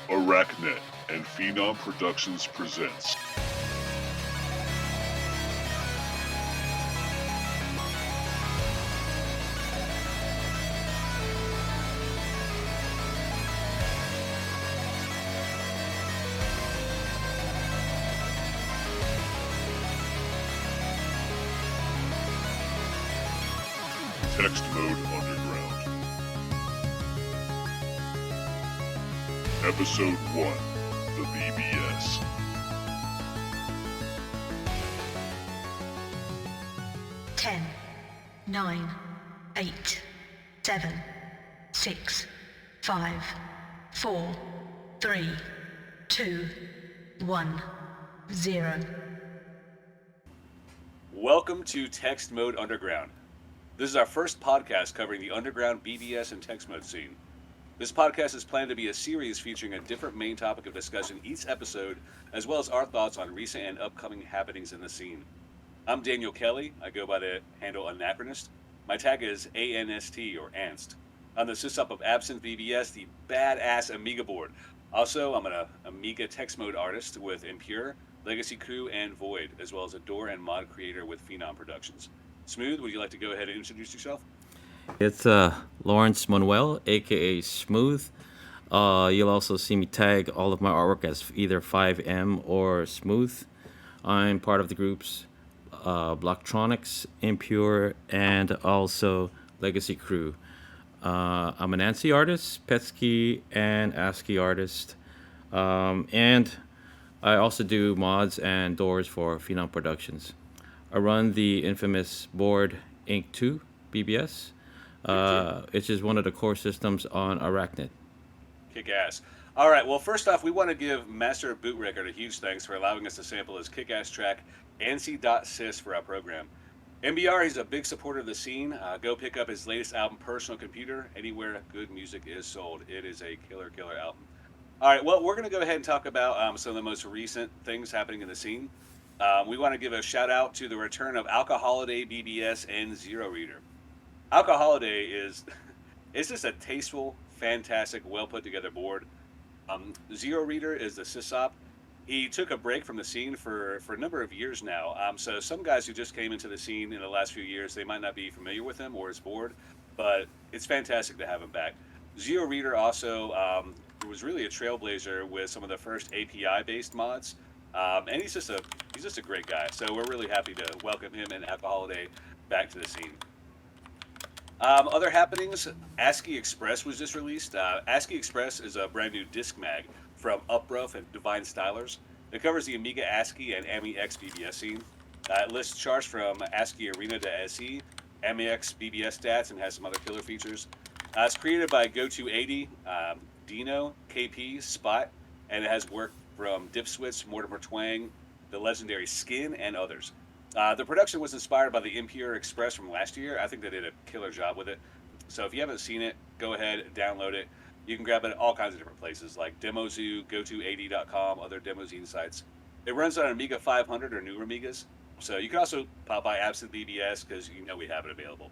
ArakNet and Phenom Productions presents Textmode Underground. Episode 1, The BBS. Ten, 9, 8, 7, 6, 5, 4, 3, 2, 1, 0. Welcome to Textmode Underground. This is our first podcast covering the underground BBS and Textmode scene. This podcast is planned to be a series featuring a different main topic of discussion each episode, as well as our thoughts on recent and upcoming happenings in the scene. I'm Daniel Kelly. I go by the handle Anachronist. My tag is ANST or ANST. I'm the sysop of Absinthe BBS, the badass Amiga board. Also, I'm an Amiga Textmode artist with Impure, Legacy Crew, and Void, as well as a door and mod creator with Phenom Productions. Smooth, would you like to go ahead and introduce yourself? It's Lawrence Manuel, aka Smooth. You'll also see me tag all of my artwork as either 5M or Smooth. I'm part of the groups Blocktronics, Impure, and also Legacy Crew. I'm an ANSI artist, Petsky, and ASCII artist. And I also do mods and doors for Phenom Productions. I run the infamous board Inc. 2 BBS. It's just one of the core systems on ArakNet. Kick ass. All right, well, first off, we want to give Master Boot Record a huge thanks for allowing us to sample his kick ass track, ANSI.SYS, for our program. MBR, he's a big supporter of the scene. Go pick up his latest album, Personal Computer, anywhere good music is sold. It is a killer album. All right, well, we're going to go ahead and talk about some of the most recent things happening in the scene. We want to give a shout out to the return of Alcoholiday BBS and Zero Reader. Alcoholiday is it's just a tasteful, fantastic, well put together board. Zero Reader is the sysop. He took a break from the scene for a number of years now. So some guys who just came into the scene in the last few years, they might not be familiar with him or his board, but it's fantastic to have him back. Zero Reader also was really a trailblazer with some of the first API-based mods. And he's just a great guy. So we're really happy to welcome him and Alcoholiday back to the scene. Other happenings, ASCII.SYS was just released. ASCII.SYS is a brand new disc mag from Uprough and Divine Stylers. It covers the Amiga ASCII and AMI-X BBS scene. It lists charts from ASCII Arena to SE, AMI-X BBS stats, and has some other killer features. It's created by Go280, Dino, KP, Spot, and it has work from Dipswitz, Mortimer Twang, the legendary Skin, and others. The production was inspired by the Impure Express from last year. I think they did a killer job with it. So if you haven't seen it, go ahead, download it. You can grab it at all kinds of different places like Demozoo, Go280.com, other Demozine sites. It runs on Amiga 500 or newer Amigas. So you can also pop by Absinthe BBS because you know we have it available.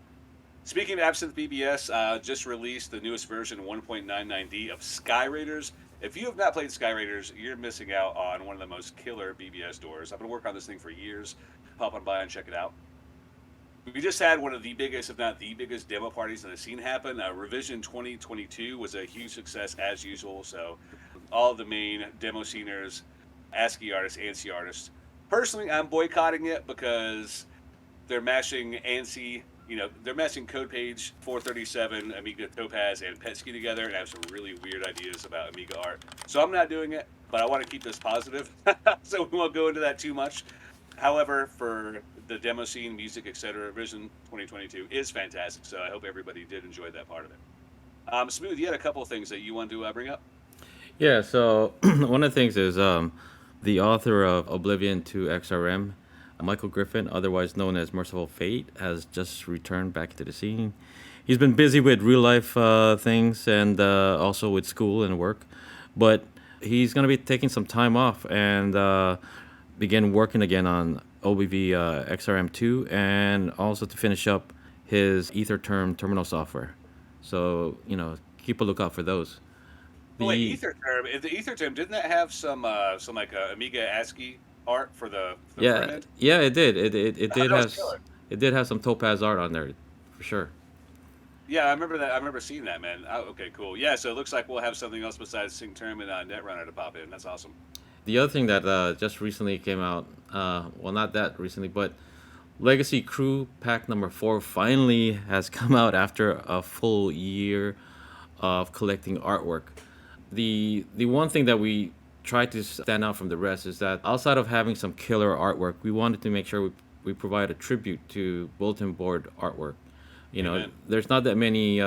Speaking of Absinthe BBS, just released the newest version 1.99D of Sky Raiders. If you have not played Sky Raiders, you're missing out on one of the most killer BBS doors. I've been working on this thing for years. Pop on by and check it out. We just had one of the biggest, if not the biggest, demo parties in the scene happen. Revision 2022 was a huge success as usual. So all of the main demo sceners, ASCII artists, ANSI artists. Personally, I'm boycotting it because they're mashing ANSI. They're mashing code page 437, Amiga Topaz, and Petsky together, and have some really weird ideas about Amiga art. So I'm not doing it, but I want to keep this positive, so we won't go into that too much. However, for the demo scene, music, etc., Vision 2022 is fantastic, so I hope everybody did enjoy that part of it. Smooth, you had a couple of things that you wanted to bring up? Yeah, so one of the things is the author of Oblivion to XRM, Michael Griffin, otherwise known as Merciful Fate, has just returned back to the scene. He's been busy with real-life things and also with school and work, but he's going to be taking some time off and begin working again on OBV XRM2 and also to finish up his Ether terminal software. So, keep a lookout for those. Oh wait, The The Etherterm didn't that have some like Amiga ASCII art for the front Yeah, end? yeah, it did. It did That was have killer. it did have some topaz art on there, for sure. Yeah, I remember that. I remember seeing that, man. Oh, okay, cool. Yeah, so it looks like we'll have something else besides SyncTerm and Netrunner to pop in. That's awesome. The other thing that just recently came out, well, not that recently, but Legacy Crew Pack number 4 finally has come out after a full year of collecting artwork. The one thing that we tried to stand out from the rest is that outside of having some killer artwork, we wanted to make sure we provide a tribute to bulletin board artwork. You know, Amen. there's not that many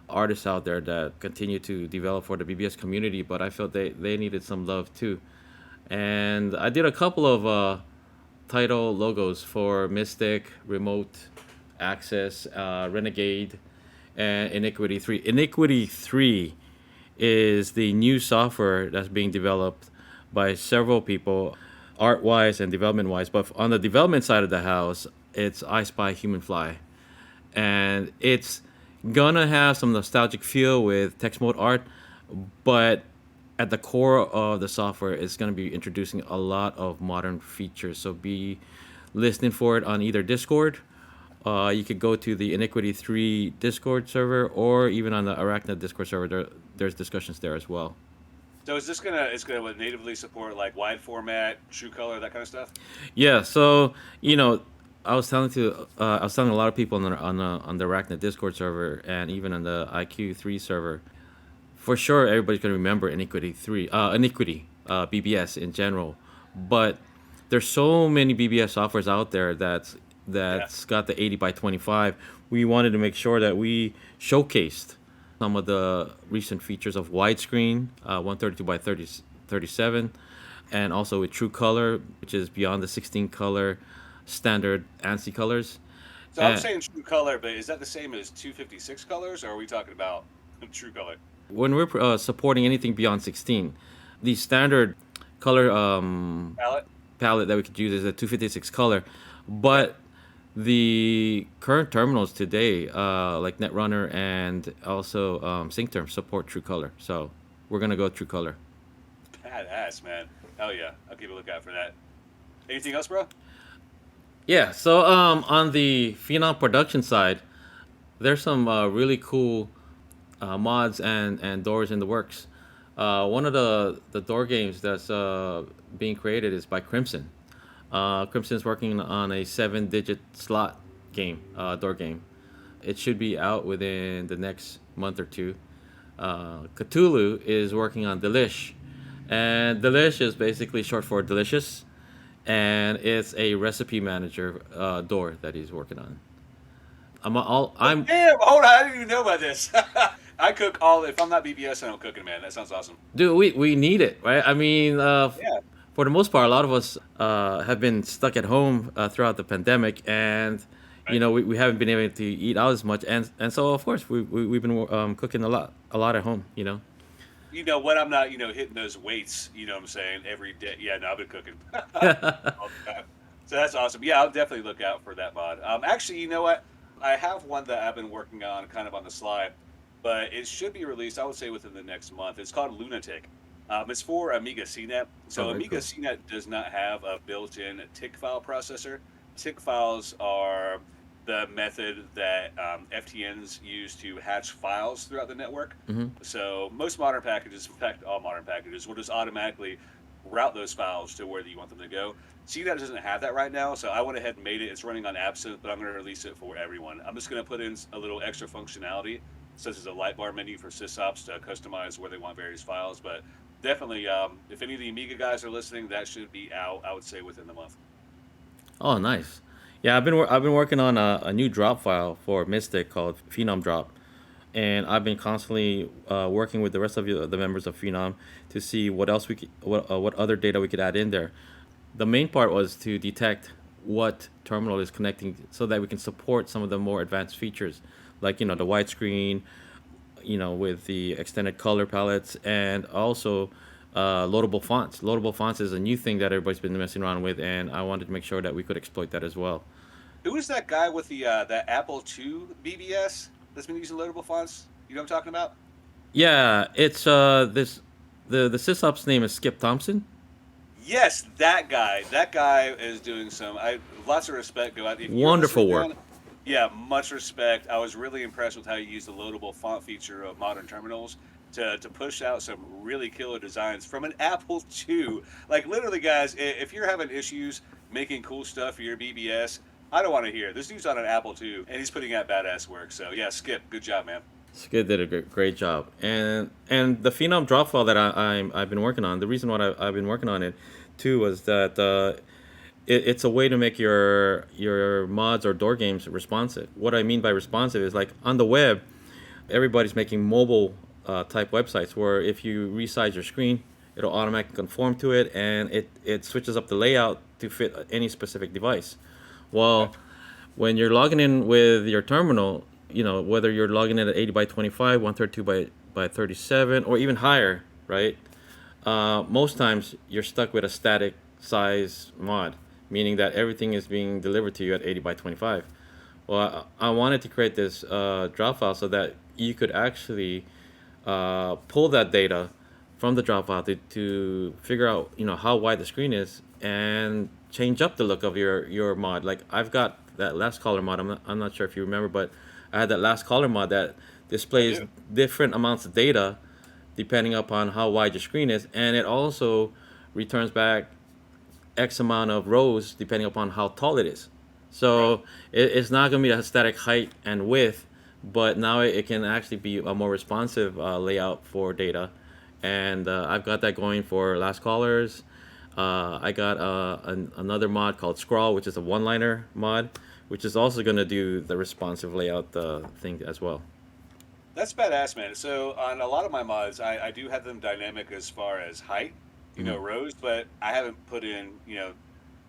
artists out there that continue to develop for the BBS community, but I felt they needed some love too. And I did a couple of title logos for Mystic, Remote Access, Renegade, and Iniquity 3. Iniquity 3 is the new software that's being developed by several people, art wise and development wise. But on the development side of the house, it's I Spy Human Fly. And it's gonna have some nostalgic feel with text mode art, but at the core of the software, it's gonna be introducing a lot of modern features. So be listening for it on either Discord. You could go to the Iniquity 3 Discord server, or even on the ArakNet Discord server. There's discussions there as well. So is this gonna natively support like wide format, true color, that kind of stuff? Yeah. So I was telling a lot of people on the ArakNet Discord server, and even on the IQ3 server. For sure, everybody's gonna remember Iniquity BBS in general, but there's so many BBS softwares out there that's got the 80 by 25. We wanted to make sure that we showcased some of the recent features of widescreen, 132 by 37, and also with true color, which is beyond the 16 color standard ANSI colors. So I'm And saying true color, but is that the same as 256 colors, or are we talking about true color when we're supporting anything beyond 16, the standard color palette? palette that we could use is a 256 color, Yeah. but the current terminals today, like Netrunner and also SyncTerm, support True Color. So we're gonna go True Color. Badass, man. Hell yeah. I'll keep a lookout for that. Anything else, bro? Yeah. So on the Phenom production side, there's some really cool mods and doors in the works. One of the door games that's being created is by Crimson. Crimson's working on a 7-digit slot game, door game. It should be out within the next month or two. Cthulhu is working on Delish, and Delish is basically short for delicious, and it's a recipe manager door that he's working on. I'm Damn, hold on. I didn't even know about this. I cook all. If I'm not BBS, I don't cook it, man. That sounds awesome. Dude, we need it, right? I mean, Yeah. for the most part, a lot of us have been stuck at home throughout the pandemic, and Right. we haven't been able to eat out as much, and so of course we've been cooking a lot at home. You know what? I'm not, hitting those weights. You know what I'm saying? Every day. Yeah, no, I've been cooking all the time. So that's awesome. Yeah, I'll definitely look out for that mod. Actually, you know what? I have one that I've been working on, kind of on the slide, but it should be released, I would say, within the next month. It's called Lunatic. It's for Amiga CNET. So Oh, very Amiga cool. CNET does not have a built-in TIC file processor. TIC files are the method that FTNs use to hatch files throughout the network. Hmm. So most modern packages, in fact, all modern packages, will just automatically route those files to where you want them to go. CNET doesn't have that right now, so I went ahead and made it. It's running on Absinthe, but I'm going to release it for everyone. I'm just going to put in a little extra functionality, such as a light bar menu for sysops to customize where they want various files. But definitely, if any of the Amiga guys are listening, that should be out, I would say, within the month. Oh, nice. Yeah, I've been working on a new drop file for Mystic called Phenom Drop, and I've been constantly working with the rest of the members of Phenom to see what else what other data we could add in there. The main part was to detect what terminal is connecting so that we can support some of the more advanced features, like the widescreen, with the extended color palettes, and also loadable fonts. Loadable fonts is a new thing that everybody's been messing around with, and I wanted to make sure that we could exploit that as well. Who is that guy with the that Apple II BBS that's been using loadable fonts? You know what I'm talking about? Yeah, it's the sysops name is Skip Thompson. Yes, that guy. That guy is doing some. I lots of respect go out. If you're Wonderful listening, work. man, yeah, much respect. I was really impressed with how you used the loadable font feature of modern terminals to push out some really killer designs from an Apple II. Like literally, guys, if you're having issues making cool stuff for your BBS, I don't want to hear it. This dude's on an Apple II, and he's putting out badass work. So yeah, Skip, good job, man. Skid did a great job, and the Phenom drop file that I've been working on. The reason why I've been working on it too was that it's a way to make your mods or door games responsive. What I mean by responsive is like on the web, everybody's making mobile type websites where if you resize your screen, it'll automatically conform to it, and it switches up the layout to fit any specific device. Okay. Well, when you're logging in with your terminal, whether you're logging in at 80 by 25, 132 by 37, or even higher, right? Most times you're stuck with a static size mod, meaning that everything is being delivered to you at 80 by 25. Well, I wanted to create this drop file so that you could actually pull that data from the drop file to figure out how wide the screen is and change up the look of your mod. Like I've got that last caller mod. I'm not sure if you remember, but I had that last caller mod that I displays do. different amounts of data depending upon how wide your screen is, and it also returns back X amount of rows depending upon how tall it is. Right. So it's not going to be a static height and width, but now it can actually be a more responsive layout for data. And I've got that going for last callers. I got another mod called Scrawl, which is a one-liner mod, which is also going to do the responsive layout thing as well. That's badass, man. So on a lot of my mods, I do have them dynamic as far as height, Mhm. rows, but I haven't put in,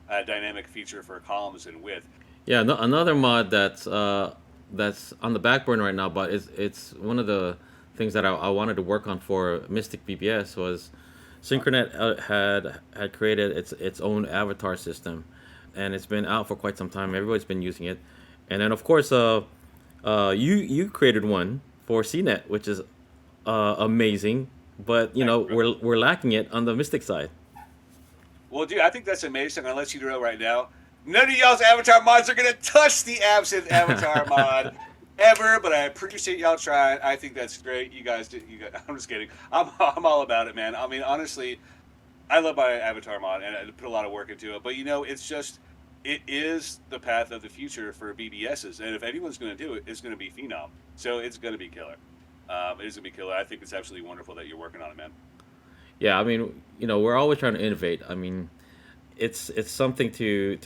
a dynamic feature for columns and width. Yeah, no, another mod that's on the back burner right now, but it's one of the things that I wanted to work on for Mystic BBS was Huh? Synchronet had created its own avatar system, and it's been out for quite some time. Everybody's been using it, and then of course, you created one for CNET, which is amazing, but Thanks, bro. we're lacking it on the Mystic side. Well, dude, I think that's amazing. I'll let you know right now. None of y'all's avatar mods are gonna touch the Absinthe avatar mod ever, but I appreciate y'all trying. I think that's great. You guys did. You guys, I'm just kidding. I'm all about it, man. I mean, honestly, I love my avatar mod and I put a lot of work into it. But it's just it is the path of the future for BBSs, and if anyone's going to do it, it's going to be Phenom. So it's going to be killer. It is going to be killer. I think it's absolutely wonderful that you're working on it, man. Yeah, I mean, we're always trying to innovate. I mean, it's something to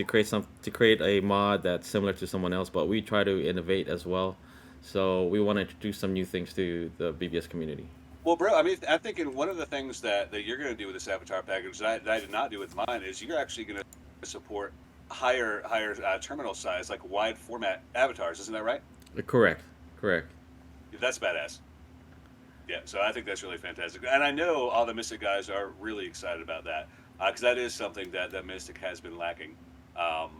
create a mod that's similar to someone else, but we try to innovate as well. So we want to introduce some new things to the BBS community. Well, bro, I mean, I'm thinking one of the things that you're going to do with this avatar package that I did not do with mine is you're actually going to support higher terminal size, like wide format avatars. Isn't that right? Correct, correct. That's badass. Yeah, so I think that's really fantastic, and I know all the Mystic guys are really excited about that because that is something that Mystic has been lacking.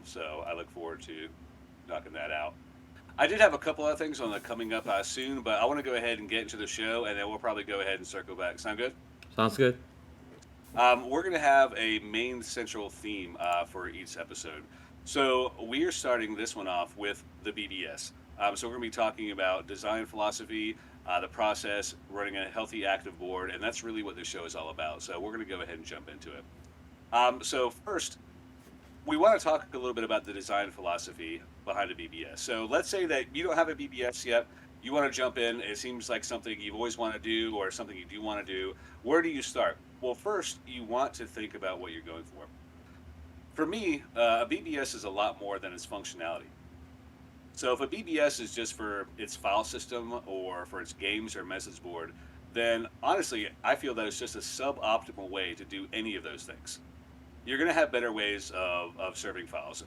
So I look forward to knocking that out. I did have a couple of things on the coming up soon, but I want to go ahead and get into the show, and then we'll probably go ahead and circle back. Sound good? Sounds good. We're going to have a main central theme for each episode. So we are starting this one off with the BBS. So we're going to be talking about design philosophy, the process, running a healthy active board, and that's really what this show is all about. So we're going to go ahead and jump into it. So first, we want to talk a little bit about the design philosophy behind a BBS. So let's say that you don't have a BBS yet. You want to jump in. It seems like something you've always wanted to do or something you do want to do. Where do you start? Well, first, you want to think about what you're going for. For me, a BBS is a lot more than its functionality. So if a BBS is just for its file system or for its games or message board, then honestly, I feel that it's just a suboptimal way to do any of those things. You're going to have better ways of serving files.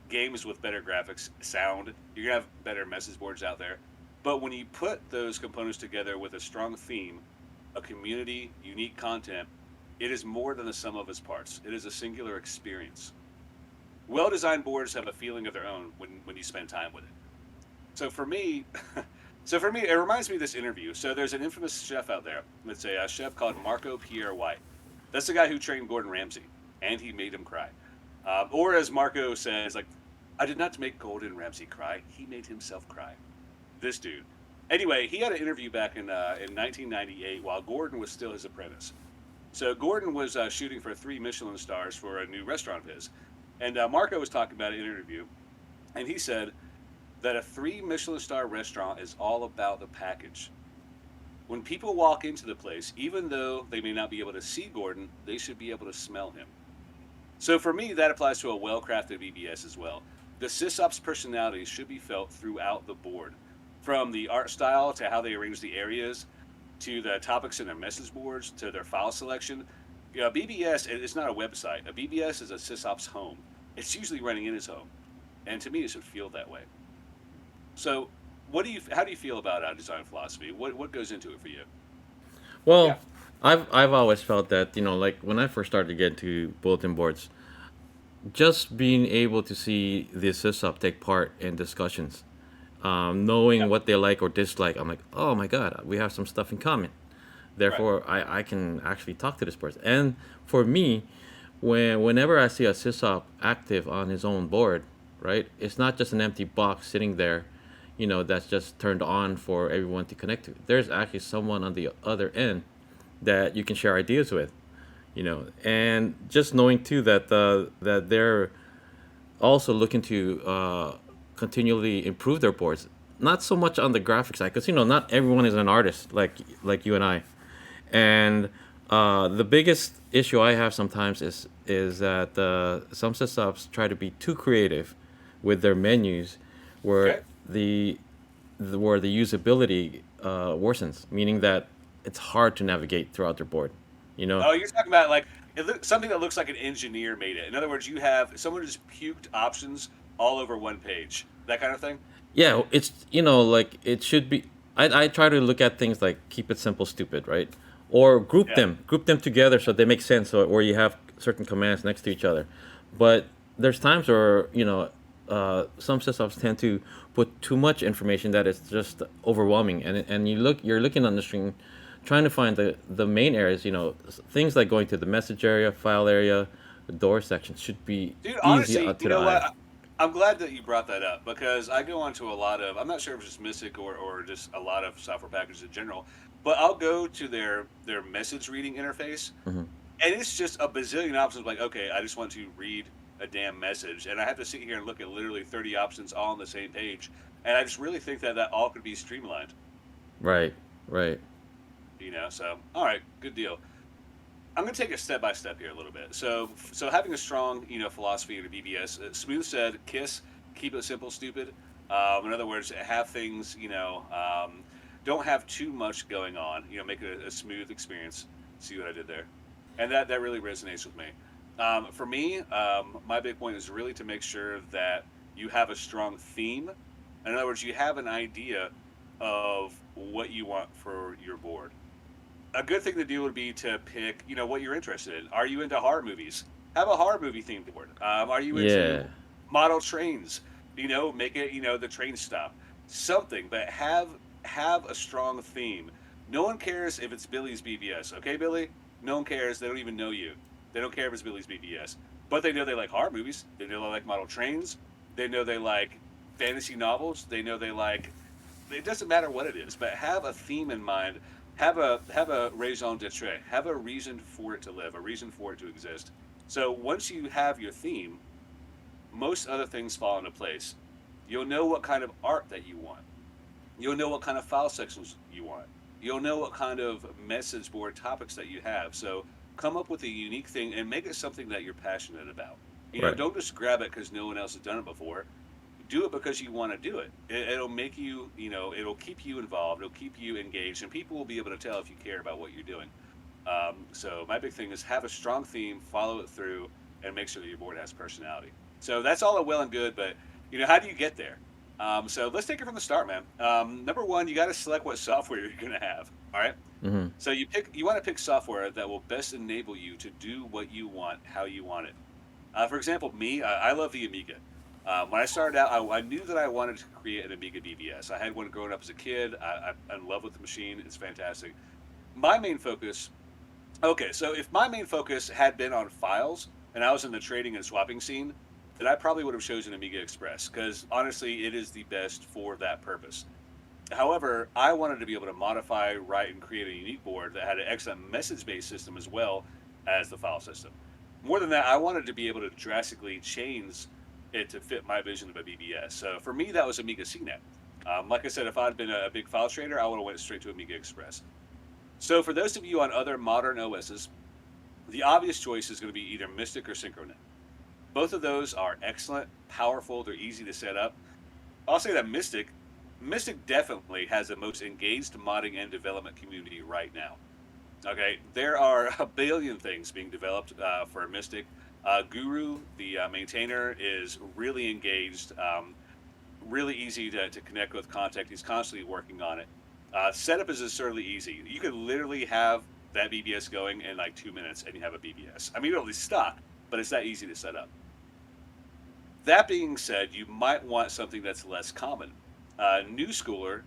Games with better graphics, sound, you're going to have better message boards out there. But when you put those components together with a strong theme, a community, unique content, it is more than the sum of its parts. It is a singular experience. Well-designed boards have a feeling of their own when you spend time with it. So for me, So for me, it reminds me of this interview. So there's an infamous chef out there. It's a chef called Marco Pierre White. That's the guy who trained Gordon Ramsay, and he made him cry. Or as Marco says, like, I did not make Gordon Ramsay cry. He made himself cry. This dude. Anyway, he had an interview back in 1998 while Gordon was still his apprentice. So Gordon was shooting for 3 Michelin stars for a new restaurant of his. And Marco was talking about it in an interview. And he said that a 3 Michelin star restaurant is all about the package. When people walk into the place, even though they may not be able to see Gordon, they should be able to smell him. So for me, that applies to a well-crafted BBS as well. The sysops personality should be felt throughout the board, from the art style to how they arrange the areas, to the topics in their message boards, to their file selection. You know, BBS, it's not a website. A BBS is a sysops home. It's usually running in his home. And to me, it should feel that way. So how do you feel about design philosophy? What goes into it for you? Well, Yeah. I've always felt that, like when I first started to get into bulletin boards, just being able to see the sysop take part in discussions, knowing Yeah. what they like or dislike, I'm like, oh my god, we have some stuff in common. Right. Therefore, I can actually talk to this person. And for me, whenever I see a sysop active on his own board, right, it's not just an empty box sitting there, that's just turned on for everyone to connect to. There's actually someone on the other end that you can share ideas with, and just knowing too that they're also looking to continually improve their boards. Not so much on the graphic side, because not everyone is an artist like you and I. And the biggest issue I have sometimes is that some sysops try to be too creative with their menus, Okay. where where the usability worsens, meaning that it's hard to navigate throughout their board. You know? Oh, you're talking about like something that looks like an engineer made it. In other words, you have someone just puked options all over one page. That kind of thing. Yeah, it's like it should be. I try to look at things like keep it simple, stupid, right? Or Yeah. group them together so they make sense, or you have certain commands next to each other. But there's times where some systems tend to put too much information that is just overwhelming, and you're looking on the screen, trying to find the main areas. Things like going to the message area, file area, the door section should be Dude, easy honestly, to you the know eye. what? I'm glad that you brought that up because I go onto a lot of, I'm not sure if it's just Mystic or just a lot of software packages in general, but I'll go to their message reading interface Hmm. and it's just a bazillion options. Like, okay, I just want to read a damn message and I have to sit here and look at literally 30 options all on the same page. And I just really think that all could be streamlined, Right, right. So, all right, good deal. I'm going to take it step by step here a little bit. So having a strong, philosophy in a BBS. Smooth said, "Kiss, keep it simple, stupid." In other words, have things, don't have too much going on. Make it a smooth experience. See what I did there, and that really resonates with me. For me, my big point is really to make sure that you have a strong theme. In other words, you have an idea of what you want for your board. A good thing to do would be to pick, what you're interested in. Are you into horror movies? Have a horror movie themed board. Are you into Yeah, model trains? Make it, the train stop. Something, but have a strong theme. No one cares if it's Billy's BBS, okay, Billy? No one cares. They don't even know you. They don't care if it's Billy's BBS, but they know they like horror movies. They know they like model trains. They know they like fantasy novels. They know they like. It doesn't matter what it is, but have a theme in mind. Have a raison d'être. Have a reason for it to live. A reason for it to exist. So once you have your theme, most other things fall into place. You'll know what kind of art that you want. You'll know what kind of file sections you want. You'll know what kind of message board topics that you have. So come up with a unique thing and make it something that you're passionate about. right, Don't just grab it because no one else has done it before. Do it because you want to do it. It'll make you, it'll keep you involved. It'll keep you engaged, and people will be able to tell if you care about what you're doing. So my big thing is have a strong theme, follow it through, and make sure that your board has personality. So that's all well and good, but how do you get there? So let's take it from the start, man. Number one, you got to select what software you're going to have. All right. hmm So you want to pick software that will best enable you to do what you want, how you want it. For example, me, I love the Amiga. When I started out, I knew that I wanted to create an Amiga BBS. I had one growing up as a kid. I'm in love with the machine. It's fantastic. My main focus, okay, so if my main focus had been on files and I was in the trading and swapping scene, then I probably would have chosen Amiga Express because honestly, it is the best for that purpose. However, I wanted to be able to modify, write, and create a unique board that had an excellent message-based system as well as the file system. More than that, I wanted to be able to drastically change it to fit my vision of a BBS. So for me, that was Amiga CNET. Like I said, if I'd been a big file trader, I would have went straight to Amiga Express. So for those of you on other modern OSs, the obvious choice is going to be either Mystic or Synchronet. Both of those are excellent, powerful, they're easy to set up. I'll say that Mystic definitely has the most engaged modding and development community right now. Okay, there are a billion things being developed for Mystic. Guru, the maintainer, is really engaged, really easy to connect with, contact. He's constantly working on it. Setup is absurdly easy. You could literally have that BBS going in like 2 minutes and you have a BBS. I mean, it'll stock, but it's that easy to set up. That being said, you might want something that's less common. New Schooler,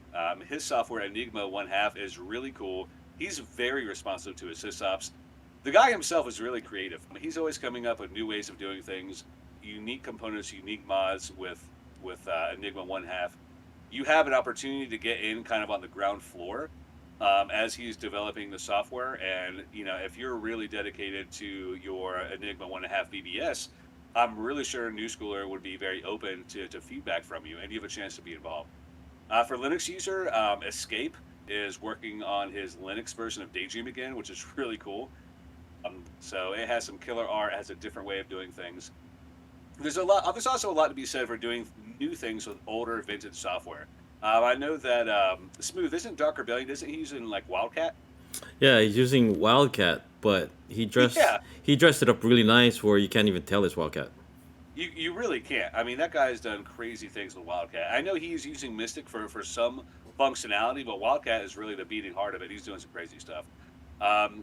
his software Enigma 1/2 is really cool. He's very responsive to his sysops. The guy himself is really creative. I mean, he's always coming up with new ways of doing things, unique components, unique mods with Enigma 1/2. You have an opportunity to get in kind of on the ground floor as he's developing the software. And if you're really dedicated to your Enigma 1/2 BBS, I'm really sure New Schooler would be very open to feedback from you, and you have a chance to be involved. For Linux user, Escape is working on his Linux version of Daydream again, which is really cool. So it has some killer art, has a different way of doing things. There's also a lot to be said for doing new things with older vintage software. I know that Smooth isn't Dark Rebellion, isn't he using like Wildcat? Yeah, he's using Wildcat, but he dressed it up really nice where you can't even tell it's Wildcat. You really can't. I mean, that guy's done crazy things with Wildcat. I know he's using Mystic for some functionality, but Wildcat is really the beating heart of it. He's doing some crazy stuff.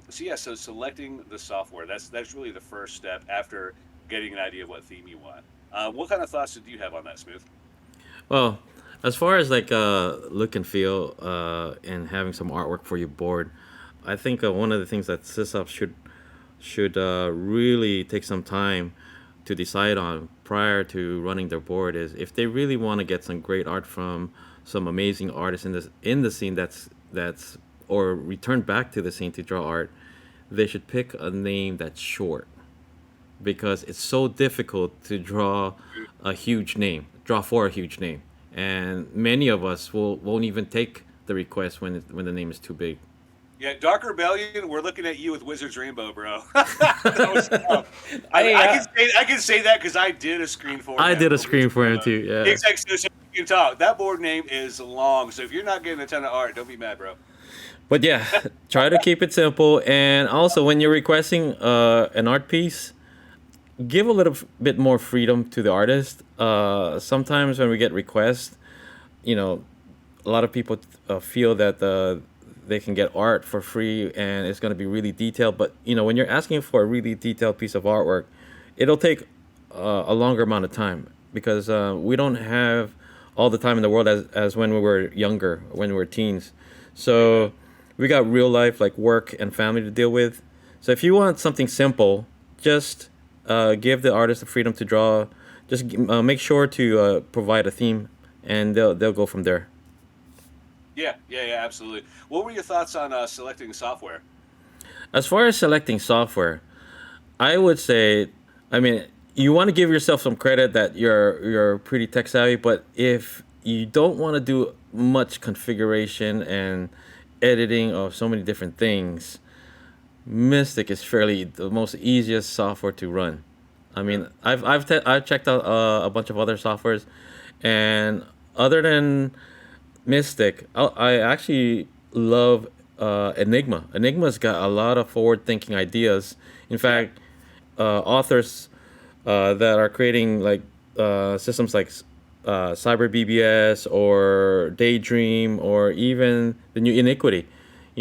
So selecting the software, that's really the first step after getting an idea of what theme you want. What kind of thoughts did you have on that, Smooth? Well, as far as like look and feel and having some artwork for your board, I think one of the things that sysops should really take some time to decide on prior to running their board is if they really want to get some great art from some amazing artists in the scene that's or return back to the scene to draw art, they should pick a name that's short because it's so difficult to draw for a huge name, and many of us won't even take the request when the name is too big. Yeah, Dark Rebellion, we're looking at you with Wizard's Rainbow, bro. That was tough. I can say that because I did a screen for him. I did a screen for him too, yeah. Exactly, so you can talk. That board name is long, so if you're not getting a ton of art, don't be mad, bro. But yeah, try to keep it simple. And also, when you're requesting an art piece, give a little bit more freedom to the artist. Sometimes when we get requests, a lot of people feel that they can get art for free and it's going to be really detailed. But, when you're asking for a really detailed piece of artwork, it'll take a longer amount of time because we don't have all the time in the world as when we were younger, when we were teens. So we got real life, like work and family to deal with. So if you want something simple, just give the artist the freedom to draw. Just make sure to provide a theme, and they'll go from there. Yeah, absolutely. What were your thoughts on selecting software? As far as selecting software, I would say, you want to give yourself some credit that you're pretty tech savvy, but if you don't want to do much configuration and editing of so many different things, Mystic is fairly the most easiest software to run. I've checked out a bunch of other softwares, and other than Mystic, I actually love Enigma. Enigma's got a lot of forward-thinking ideas. In fact, authors that are creating like systems like Cyber BBS or Daydream or even the new Iniquity.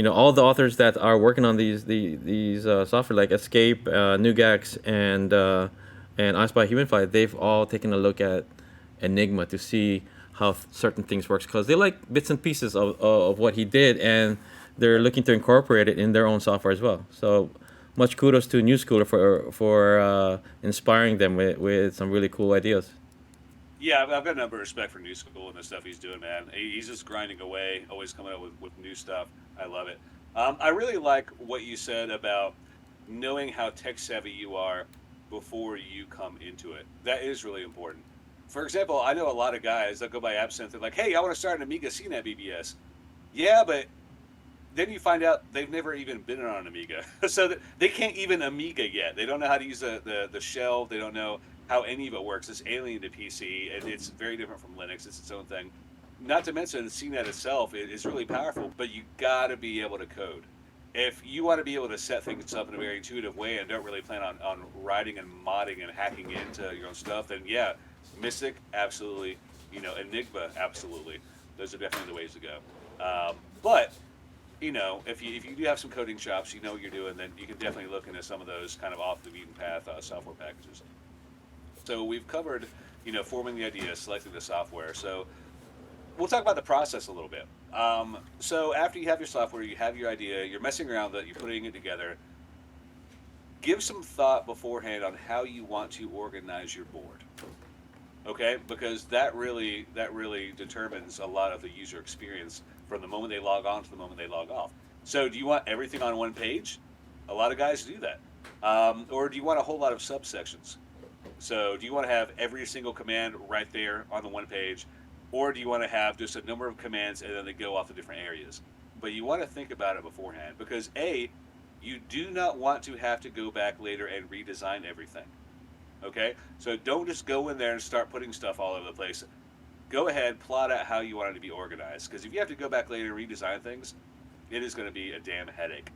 All the authors that are working on these software like Escape, Nugax, and I Spy Humanfly, they've all taken a look at Enigma to see how certain things works, because they like bits and pieces of what he did, and they're looking to incorporate it in their own software as well. So much kudos to New Schooler for inspiring them with some really cool ideas. Yeah, I've got a number of respect for New School and the stuff he's doing, man. He's just grinding away, always coming up with new stuff. I love it. I really like what you said about knowing how tech savvy you are before you come into it. That is really important. For example, I know a lot of guys that go by Absinthe. They're like, "Hey, I want to start an Amiga CNET BBS." Yeah, but then you find out they've never even been on an Amiga, so they can't even Amiga yet. They don't know how to use the shell. They don't know how any of it works. It's alien to PC, and it's very different from Linux. It's its own thing. Not to mention, CNET itself is really powerful, but you got to be able to code. If you want to be able to set things up in a very intuitive way and don't really plan on writing and modding and hacking into your own stuff, then yeah, Mystic, absolutely. Enigma, absolutely. Those are definitely the ways to go. But if you do have some coding chops, you know what you're doing, then you can definitely look into some of those kind of off the beaten path software packages. So we've covered, forming the idea, selecting the software. So we'll talk about the process a little bit. So after you have your software, you have your idea, you're messing around with it, you're putting it together. Give some thought beforehand on how you want to organize your board. Okay, because that really determines a lot of the user experience from the moment they log on to the moment they log off. So do you want everything on one page? A lot of guys do that. Or do you want a whole lot of subsections? So do you want to have every single command right there on the one page? Or do you want to have just a number of commands and then they go off to different areas? But you want to think about it beforehand, because A, you do not want to have to go back later and redesign everything. Okay? So don't just go in there and start putting stuff all over the place. Go ahead, plot out how you want it to be organized, because if you have to go back later and redesign things, it is going to be a damn headache.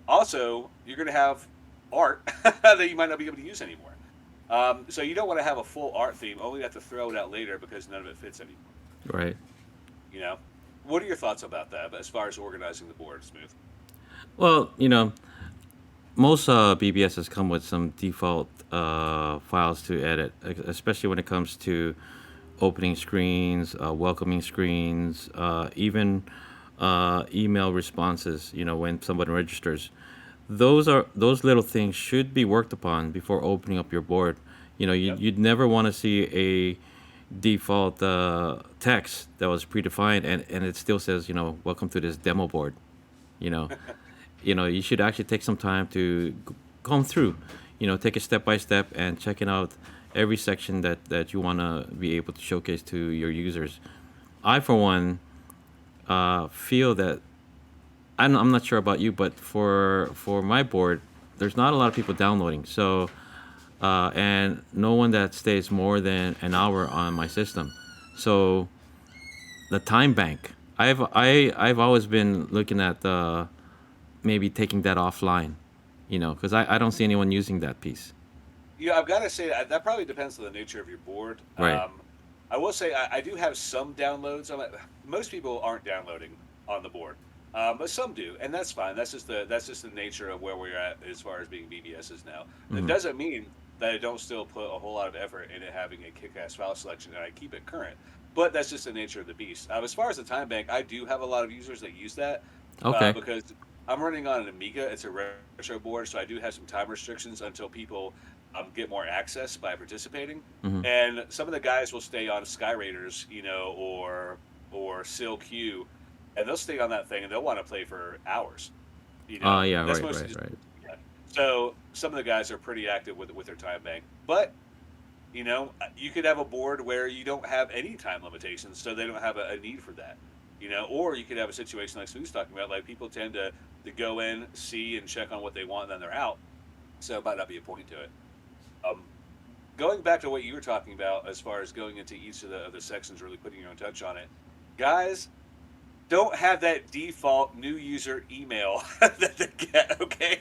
Also, you're going to have art that you might not be able to use anymore. So you don't want to have a full art theme, only have to throw it out later because none of it fits anymore. Right. What are your thoughts about that as far as organizing the board, Smooth? Well, most BBSs come with some default files to edit, especially when it comes to opening screens, welcoming screens, even email responses. When someone registers, those little things should be worked upon before opening up your board. You'd never want to see a default text that was predefined and it still says, welcome to this demo board. You should actually take some time to comb through, take it step by step and checking out every section that you want to be able to showcase to your users. I, for one, feel that I'm not sure about you, but for my board, there's not a lot of people downloading. So, and no one that stays more than an hour on my system. So, the time bank, I've always been looking at maybe taking that offline, because I don't see anyone using that piece. Yeah, I've got to say that probably depends on the nature of your board. Right. I will say I do have some downloads on it. Most people aren't downloading on the board, but some do, and that's fine. That's just the nature of where we're at as far as being BBSs now. It doesn't mean that I don't still put a whole lot of effort into having a kick-ass file selection and I keep it current. But that's just the nature of the beast. As far as the time bank, I do have a lot of users that use that. Okay. Because I'm running on an Amiga. It's a retro board, so I do have some time restrictions until people get more access by participating. And some of the guys will stay on Sky Raiders, or SIL-Q, and they'll stay on that thing and they'll want to play for hours. Yeah, That's right. Yeah. So some of the guys are pretty active with their time bank, but you could have a board where you don't have any time limitations, so they don't have a need for that. Or you could have a situation like Smooth's talking about, like people tend to go in, see, and check on what they want, and then they're out. So it might not be a point to it. Going back to what you were talking about as far as going into each of the sections, really putting your own touch on it. Guys, don't have that default new user email that they get, okay?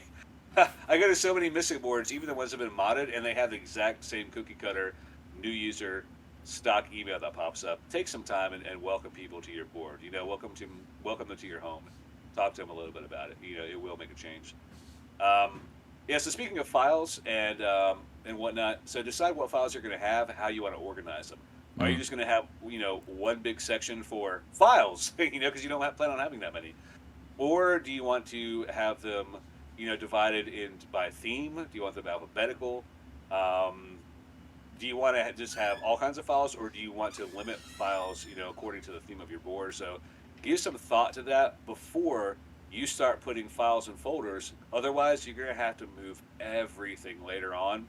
I go to so many Mystic boards, even the ones that have been modded, and they have the exact same cookie cutter new user stock email that pops up. Take some time and welcome people to your board. Welcome them to your home. Talk to them a little bit about it. It will make a change. So speaking of files and whatnot, so decide what files you're going to have, how you want to organize them. Are you just going to have, one big section for files, because you don't plan on having that many? Or do you want to have them, divided in by theme? Do you want them alphabetical? Um, do you want to just have all kinds of files, or do you want to limit files, according to the theme of your board? So give some thought to that before you start putting files in folders. Otherwise, you're going to have to move everything later on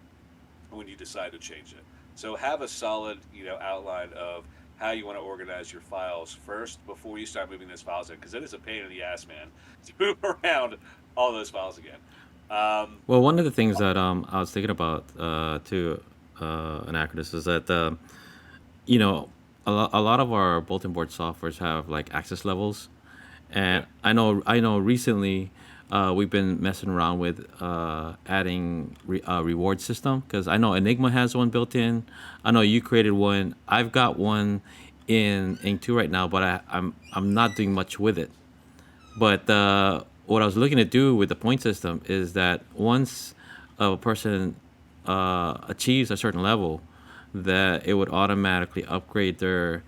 when you decide to change it. So have a solid, outline of how you want to organize your files first before you start moving those files in, because it is a pain in the ass, man, to move around all those files again. Well, one of the things that I was thinking about too, Anachronist, is that you know a lot of our bulletin board softwares have like access levels, and I know recently we've been messing around with adding reward system, because I know Enigma has one built in. I know you created one. I've got one in Ink 2 right now, but I'm not doing much with it. But what I was looking to do with the point system is that once a person achieves a certain level, that it would automatically upgrade their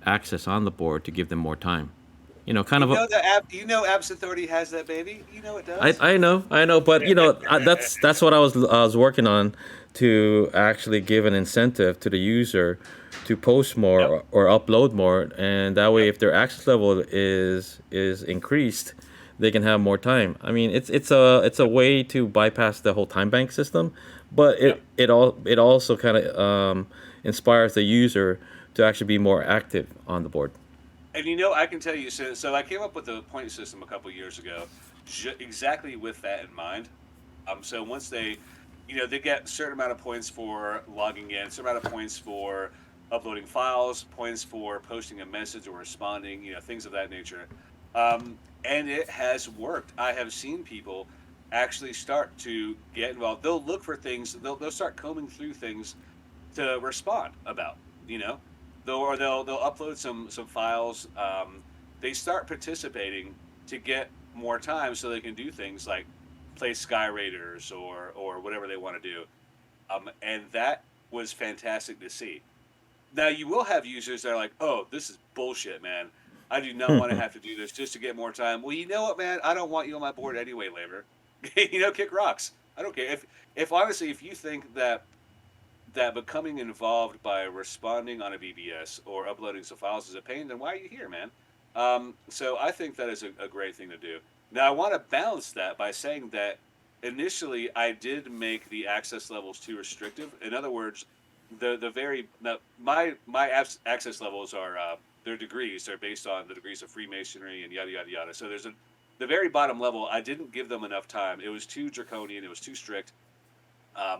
access on the board to give them more time. Kind of a, Absinthe already has that, baby. It does. I know, but that's what I was working on, to actually give an incentive to the user to post more, Yep. or upload more, and that way, Yep. if their access level is increased, they can have more time. I mean, it's a way to bypass the whole time bank system, but Yep. it also kind of inspires the user to actually be more active on the board. And I can tell you, so I came up with the point system a couple years ago, exactly with that in mind. So once they get a certain amount of points for logging in, certain amount of points for uploading files, points for posting a message or responding, things of that nature. And it has worked. I have seen people actually start to get involved. They'll look for things. They'll start combing through things to respond about. They'll upload some files. They start participating to get more time, so they can do things like play Sky Raiders or whatever they want to do. And that was fantastic to see. Now you will have users that are like, "Oh, this is bullshit, man. I do not want to have to do this just to get more time." Well, you know what, man? I don't want you on my board anyway, Labor. Kick rocks. I don't care if honestly, if you think that becoming involved by responding on a BBS or uploading some files is a pain, then why are you here, man? So I think that is a great thing to do. Now I want to balance that by saying that initially I did make the access levels too restrictive. In other words, my access levels are their degrees. They're based on the degrees of Freemasonry and yada yada yada. So there's the very bottom level. I didn't give them enough time. It was too draconian. It was too strict.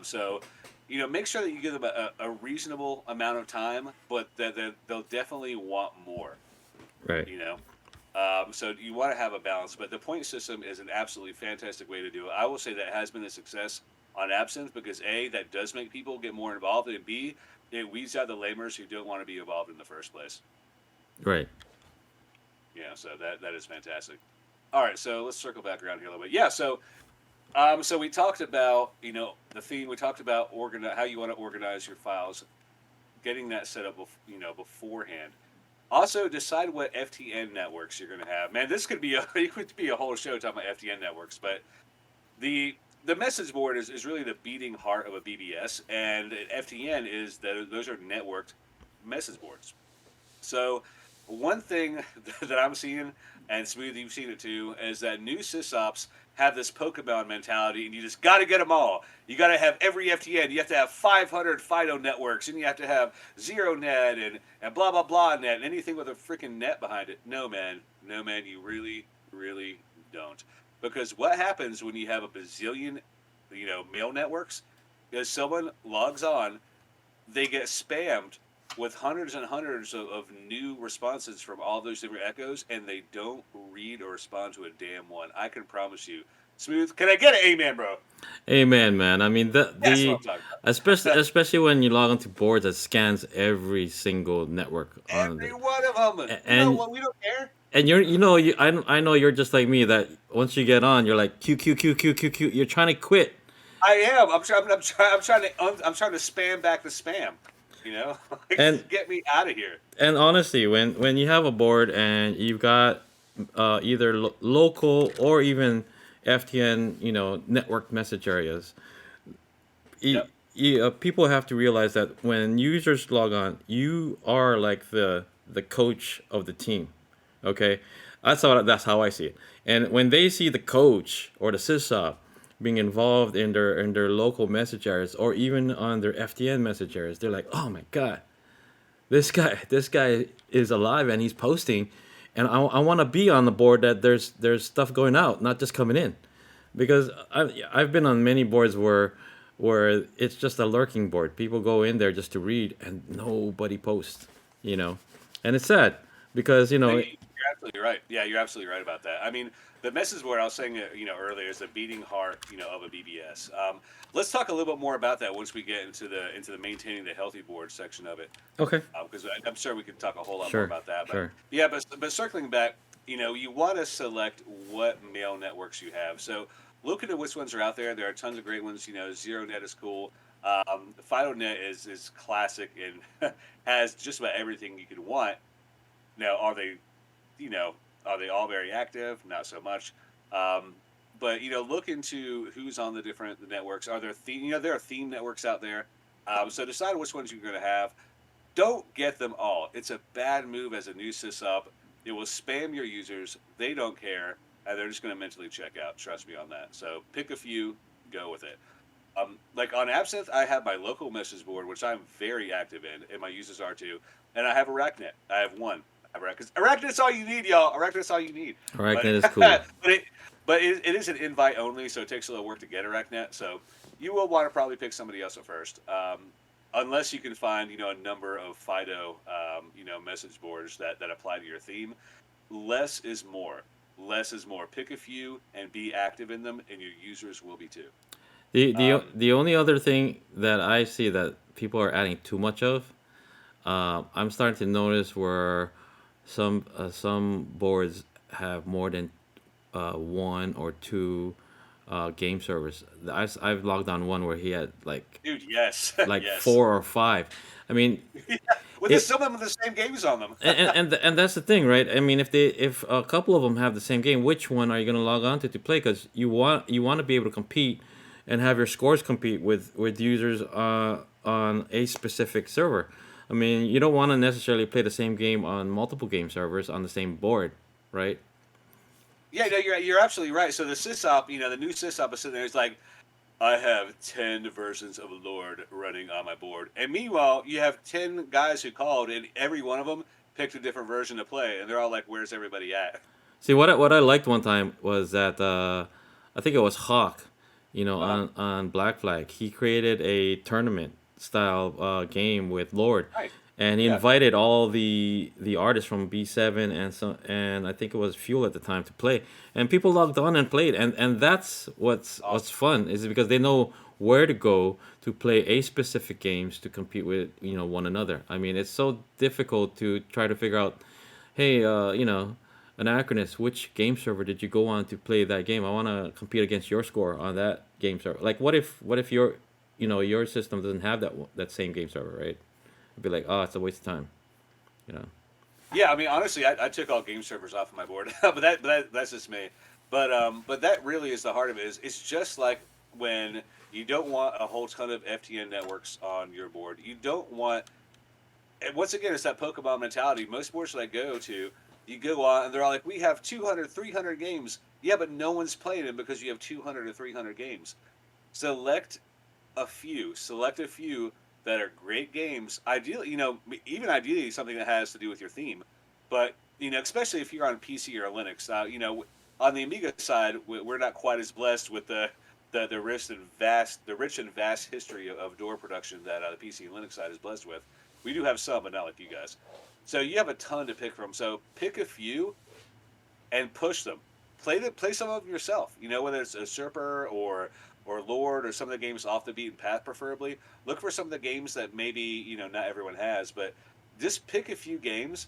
So make sure that you give them a reasonable amount of time, but that they'll definitely want more. Right. So you want to have a balance, but the point system is an absolutely fantastic way to do it. I will say that it has been a success on Absinthe because A, that does make people get more involved, and B, it weeds out the lamers who don't want to be involved in the first place. Right. So that is fantastic. All right, so let's circle back around here a little bit. Yeah, so we talked about the theme. We talked about how you want to organize your files, getting that set up beforehand. Also, decide what FTN networks you're going to have. Man, this could be a whole show talking about FTN networks, but the message board is really the beating heart of a BBS, and FTN is those are networked message boards. So one thing that I'm seeing, and Smooth, you've seen it too, is that new sysops have this Pokemon mentality, and you just got to get them all. You got to have every FTN. You have to have 500 Fido networks, and you have to have zero net and blah blah blah net, and anything with a freaking net behind it. No man, you really, really don't. Because what happens when you have a bazillion, mail networks, is someone logs on, they get spammed with hundreds and hundreds of new responses from all those different echoes, and they don't read or respond to a damn one. I can promise you. Smooth, can I get an amen, bro? Amen, man. I mean, That's what I'm talking about. especially when you log onto boards that scans every single network on Every one of them. and We don't care. and I know you're just like me, that once you get on, you're like Q Q Q Q Q Q. You're trying to quit. I am. I'm trying to spam back the spam. You know, like, And get me out of here. and honestly, when you have a board and you've got either local or even FTN, network message areas, Yep. people have to realize that when users log on, you are like the coach of the team. Okay, that's how I see it. And when they see the coach or the sysop being involved in their local message areas or even on their FTN message areas, they're like, oh my god, this guy is alive and he's posting, and I want to be on the board that there's stuff going out, not just coming in, because I've been on many boards where it's just a lurking board. People go in there just to read and nobody posts, you know, and it's sad because No, you're absolutely right. Yeah, you're absolutely right about that. I mean, the message board I was saying, earlier is the beating heart, of a BBS. Let's talk a little bit more about that once we get into the maintaining the healthy board section of it, okay, because I'm sure we could talk a whole lot more sure, about that. But sure, yeah, but circling back, you want to select what mail networks you have. So looking at which ones are out there. There are tons of great ones. ZeroNet is cool. FidoNet is classic and has just about everything you could want. Now, are they all very active? Not so much. But look into who's on the different networks. Are there there are theme networks out there. So decide which ones you're going to have. Don't get them all. It's a bad move as a new sysop. It will spam your users. They don't care, and they're just going to mentally check out. Trust me on that. So pick a few, go with it. Like on Absinthe, I have my local message board, which I'm very active in, and my users are too. And I have ArakNet. I have one. Because ArakNet's all you need, y'all. ArakNet's all you need. all right, But that is cool. it is an invite only, so it takes a little work to get ArakNet. So you will want to probably pick somebody else at first, unless you can find a number of Fido message boards that apply to your theme. Less is more. Less is more. Pick a few and be active in them, and your users will be too. The only other thing that I see that people are adding too much of, I'm starting to notice where some boards have more than one or two game servers. I've logged on one where he had like Dude, yes, like yes. four or five. I mean, With it, some of them with the same games on them. and that's the thing, right? I mean, if a couple of them have the same game, which one are you going to log on to play? Because you want to be able to compete and have your scores compete with users on a specific server. I mean, you don't want to necessarily play the same game on multiple game servers on the same board, right? Yeah, no, you're absolutely right. So the sysop, the new sysop is sitting there. It's like, I have 10 versions of Lord running on my board, and meanwhile, you have 10 guys who called, and every one of them picked a different version to play, and they're all like, "Where's everybody at?" See, what I liked one time was that I think it was Hawk, Uh-huh. on Black Flag. He created a tournament style game with Lord, Right. and he Yeah. invited all the artists from B7 and I think it was Fuel at the time to play, and people logged on and played, and that's what's Awesome. fun is because they know where to go to play a specific games to compete with one another. I mean, it's so difficult to try to figure out, hey, an acronist, which game server did you go on to play that game? I want to compete against your score on that game server. Like, what if your system doesn't have that same game server, right? It'd be like, oh, it's a waste of time, you know. Yeah, I mean, honestly, I took all game servers off of my board, but that's just me. But that really is the heart of it. It's just like when you don't want a whole ton of FTN networks on your board. You don't want, and once again, it's that Pokemon mentality. Most boards that I go to, you go on and they're all like, we have 200, 300 games. Yeah, but no one's playing them because you have 200 or 300 games. Select select a few that are great games. Ideally, even ideally something that has to do with your theme. But, especially if you're on PC or Linux, on the Amiga side, we're not quite as blessed with the rich and vast history of door production that the PC and Linux side is blessed with. We do have some, but not like you guys. So you have a ton to pick from. So pick a few and push them. Play some of them yourself. Whether it's Usurper or Lord or some of the games off the beaten path, preferably. Look for some of the games that maybe not everyone has, but just pick a few games,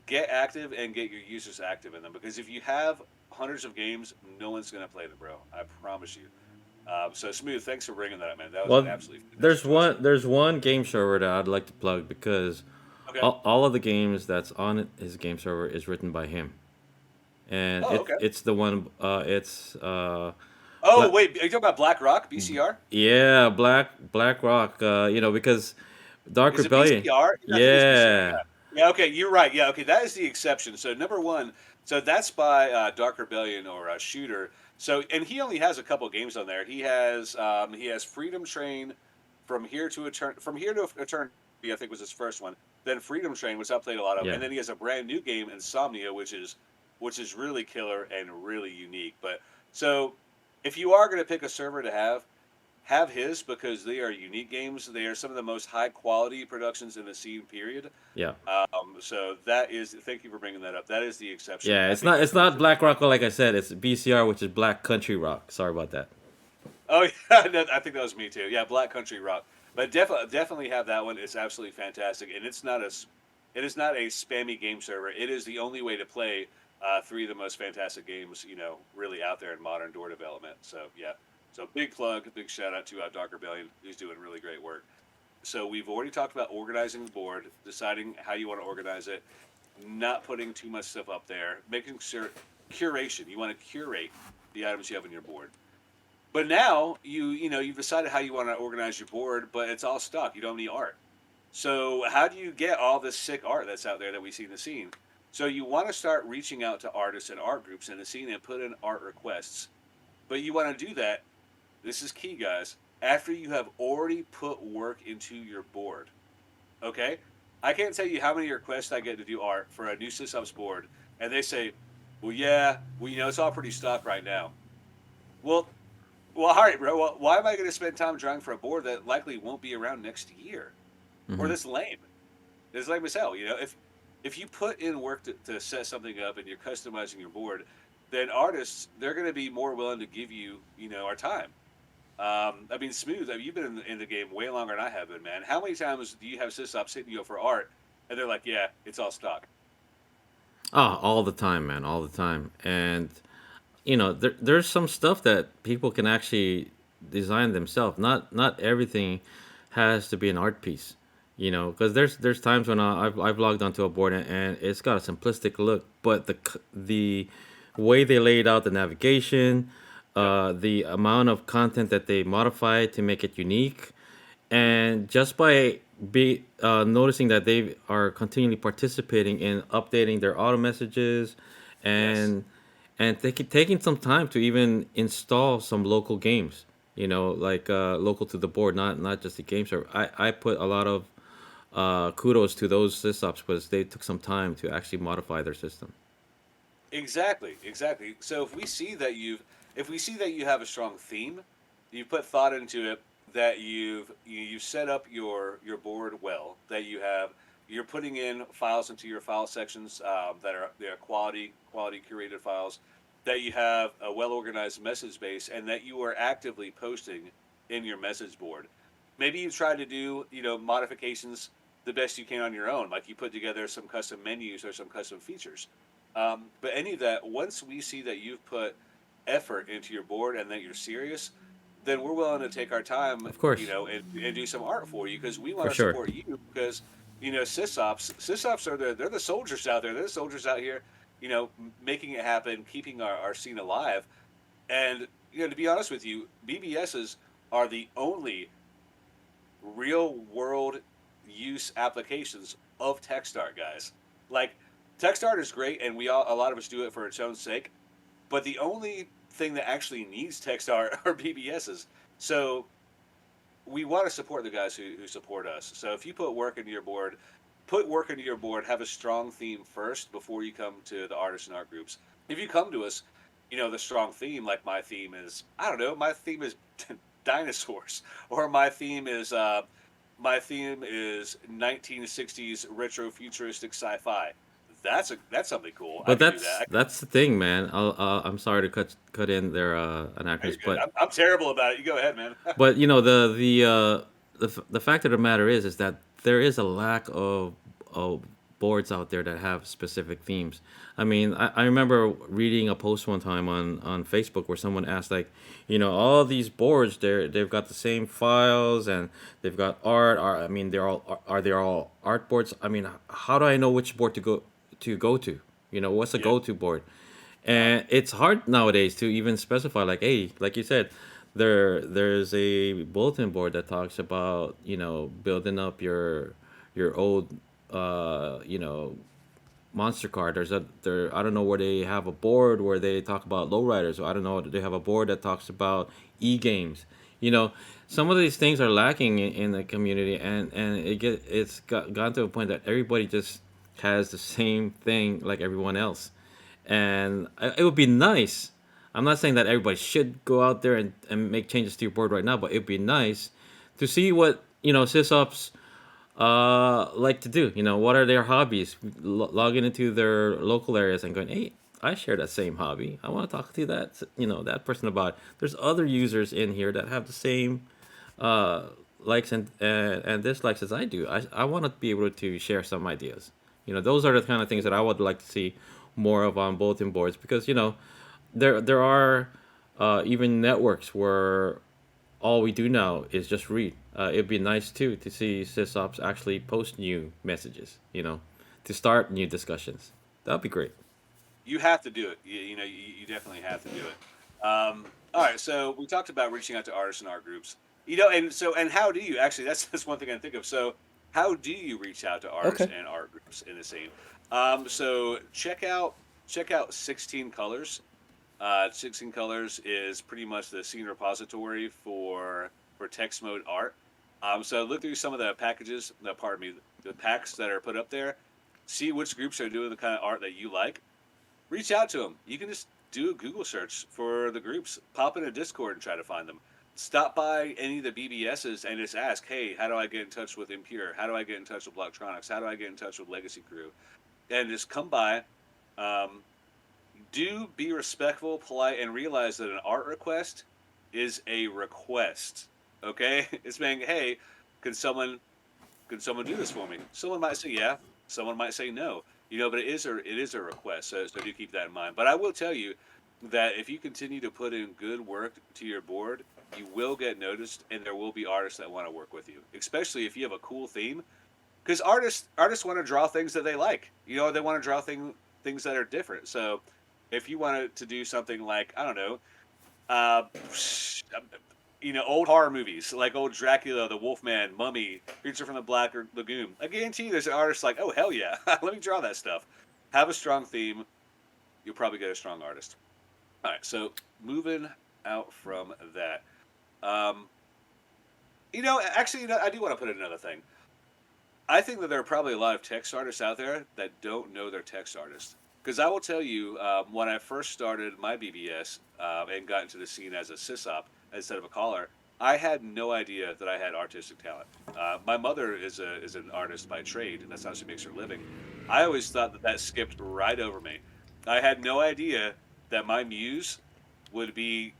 get active, and get your users active in them. Because if you have hundreds of games, no one's gonna play them, bro. I promise you. So Smooth, thanks for bringing that up, man. That was an Well, absolutely fantastic choice. there's one game server that I'd like to plug because Okay. all of the games that's on his game server is written by him, and Oh, okay. it's the one it's Oh, Black, wait, are you talking about Black Rock, BCR? yeah, Black Rock, because Dark Is it Rebellion, BCR? I think it's BCR. yeah, Yeah. Yeah. Okay, you're right. Yeah. Okay, that is the exception. So number one, so that's by Dark Rebellion or Shooter. So and he only has a couple games on there. He has Freedom Train, from here to Eternity. I think was his first one. Then Freedom Train, which I played a lot of, yeah, and then he has a brand new game, Insomnia, which is really killer and really unique. But so if you are going to pick a server to have his because they are unique games. They are some of the most high quality productions in the scene. Period. yeah, So that is. Thank you for bringing that up. That is the exception. yeah. I It's think not that's Black Rock, like I said. It's BCR, which is Black Country Rock. Sorry about that. Oh yeah, no, I think that was me too. Yeah, Black Country Rock. But definitely have that one. It's absolutely fantastic, and it is not a spammy game server. It is the only way to play three of the most fantastic games, really out there in modern door development. So yeah, so big plug, big shout out to Dark Rebellion, who's doing really great work. So we've already talked about organizing the board, deciding how you want to organize it, not putting too much stuff up there, making sure curation. You want to curate the items you have on your board. But now you've decided how you want to organize your board, but it's all stock. You don't need art. So how do you get all this sick art that's out there that we see in the scene? So you want to start reaching out to artists and art groups in the scene and put in art requests. But you want to do that. This is key, guys. After you have already put work into your board. Okay? I can't tell you how many requests I get to do art for a new sysops board, and they say, "Well, yeah, well, it's all pretty stock right now." Well, well, all right, bro. Well, why am I going to spend time drawing for a board that likely won't be around next year, or Hmm. this lame? It's lame as hell. If you put in work to set something up and you're customizing your board, then artists they're going to be more willing to give you our time. I mean, Smooth. I mean, you've been in the game way longer than I have been, man. How many times do you have sysops hitting you up for art, and they're like, "Yeah, it's all stock." All the time, man, all the time. And there's some stuff that people can actually design themselves. Not everything has to be an art piece. Because there's times when I've logged onto a board and it's got a simplistic look, but the way they laid out the navigation, Yep. the amount of content that they modify to make it unique, and just by be noticing that they are continually participating in updating their auto messages, Yes. and taking some time to even install some local games, like local to the board, not just the game server. I put a lot of kudos to those sysops because they took some time to actually modify their system. Exactly, exactly. So if we see that you have a strong theme, you've put thought into it, that you've set up your board well, that you're putting in files into your file sections that are they're quality curated files, that you have a well organized message base, and that you are actively posting in your message board. Maybe you try to do modifications the best you can on your own, like you put together some custom menus or some custom features. But any of that, once we see that you've put effort into your board and that you're serious, then we're willing to take our time, Of course, and do some art for you because we for want to sure. support you because sysops are they're the soldiers out there. They're the soldiers out here, making it happen, keeping our scene alive. And to be honest with you, BBSs are the only real world use applications of text art, guys. Like text art is great, and a lot of us do it for its own sake. But the only thing that actually needs text art are BBSs. So we want to support the guys who support us. So if you put work into your board, have a strong theme first before you come to the artists and art groups. If you come to us, the strong theme, like my theme is, I don't know, my theme is dinosaurs, or my theme is 1960s retro futuristic sci-fi. That's something cool. I But can do that. that's the thing, man. I'm sorry to cut in there, You're anachronist, good. I'm terrible about it. You go ahead, man. but the fact of the matter is that there is a lack of boards out there that have specific themes. I mean, I remember reading a post one time on Facebook where someone asked, like, all these boards, they've got the same files and they've got art. I mean, are they all art boards? I mean, how do I know which board to go to? What's a Yeah. go-to board? And it's hard nowadays to even specify, like, hey, like you said, there's a bulletin board that talks about building up your old monster card. I don't know where they have a board where they talk about lowriders. Or I don't know, they have a board that talks about e-games. Some of these things are lacking in the community, and gotten to a point that everybody just has the same thing like everyone else. And it would be nice. I'm not saying that everybody should go out there and make changes to your board right now, but it'd be nice to see what sysops like to do. What are their hobbies? Logging into their local areas and going, hey, I share that same hobby. I want to talk to that person about it. There's other users in here that have the same likes and dislikes as I do. I want to be able to share some ideas. Those are the kind of things that I would like to see more of on bulletin boards, because there are even networks where all we do now is just read. It'd be nice too to see sysops actually post new messages, to start new discussions. That'd be great. You have to do it. You definitely have to do it. All right, so we talked about reaching out to artists and art groups. And how do you actually? That's one thing I think of. So how do you reach out to artists Okay. and art groups in the scene? So check out 16 Colors. 16 Colors is pretty much the scene repository for Textmode art. So look through some of the packages, the packs that are put up there. See which groups are doing the kind of art that you like. Reach out to them. You can just do a Google search for the groups. Pop in a Discord and try to find them. Stop by any of the BBSes and just ask, hey, how do I get in touch with Impure? How do I get in touch with Blocktronics? How do I get in touch with Legacy Crew? And just come by. Do be respectful, polite, and realize that an art request is a request. Okay? It's saying, hey, can someone do this for me? Someone might say yeah. Someone might say no. But it is a request. So do keep that in mind. But I will tell you that if you continue to put in good work to your board, you will get noticed, and there will be artists that want to work with you, especially if you have a cool theme. Because artists want to draw things that they like. They want to draw things that are different. So if you wanted to do something like, I don't know, old horror movies like old Dracula, the Wolfman, Mummy, Creature from the Black Lagoon, I guarantee you there's an artist like, oh hell yeah, let me draw that stuff. Have a strong theme, you'll probably get a strong artist. All right, so moving out from that, actually, I do want to put in another thing. I think that there are probably a lot of text artists out there that don't know they're text artists. Because I will tell you, when I first started my BBS and got into the scene as a sysop instead of a caller, I had no idea that I had artistic talent. My mother is an artist by trade, and that's how she makes her living. I always thought that skipped right over me. I had no idea that my muse would be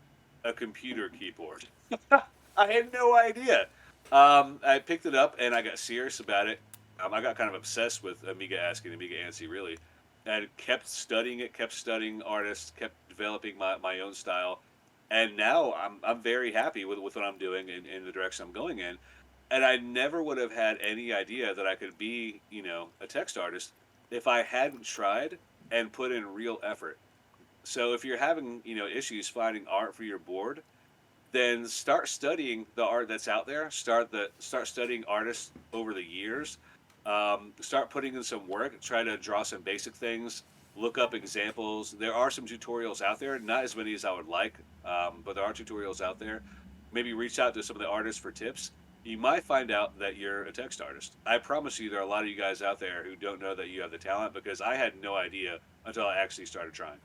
a computer keyboard. I had no idea. I picked it up and I got serious about it. I got kind of obsessed with Amiga ASCII and Amiga ANSI, really, and kept studying it, kept studying artists, kept developing my own style. And now I'm very happy with what I'm doing in the direction I'm going in. And I never would have had any idea that I could be, a text artist if I hadn't tried and put in real effort. So if you're having, issues finding art for your board, then start studying the art that's out there. Start studying artists over the years. Start putting in some work. Try to draw some basic things. Look up examples. There are some tutorials out there, not as many as I would like, but there are tutorials out there. Maybe reach out to some of the artists for tips. You might find out that you're a text artist. I promise you there are a lot of you guys out there who don't know that you have the talent, because I had no idea until I actually started trying.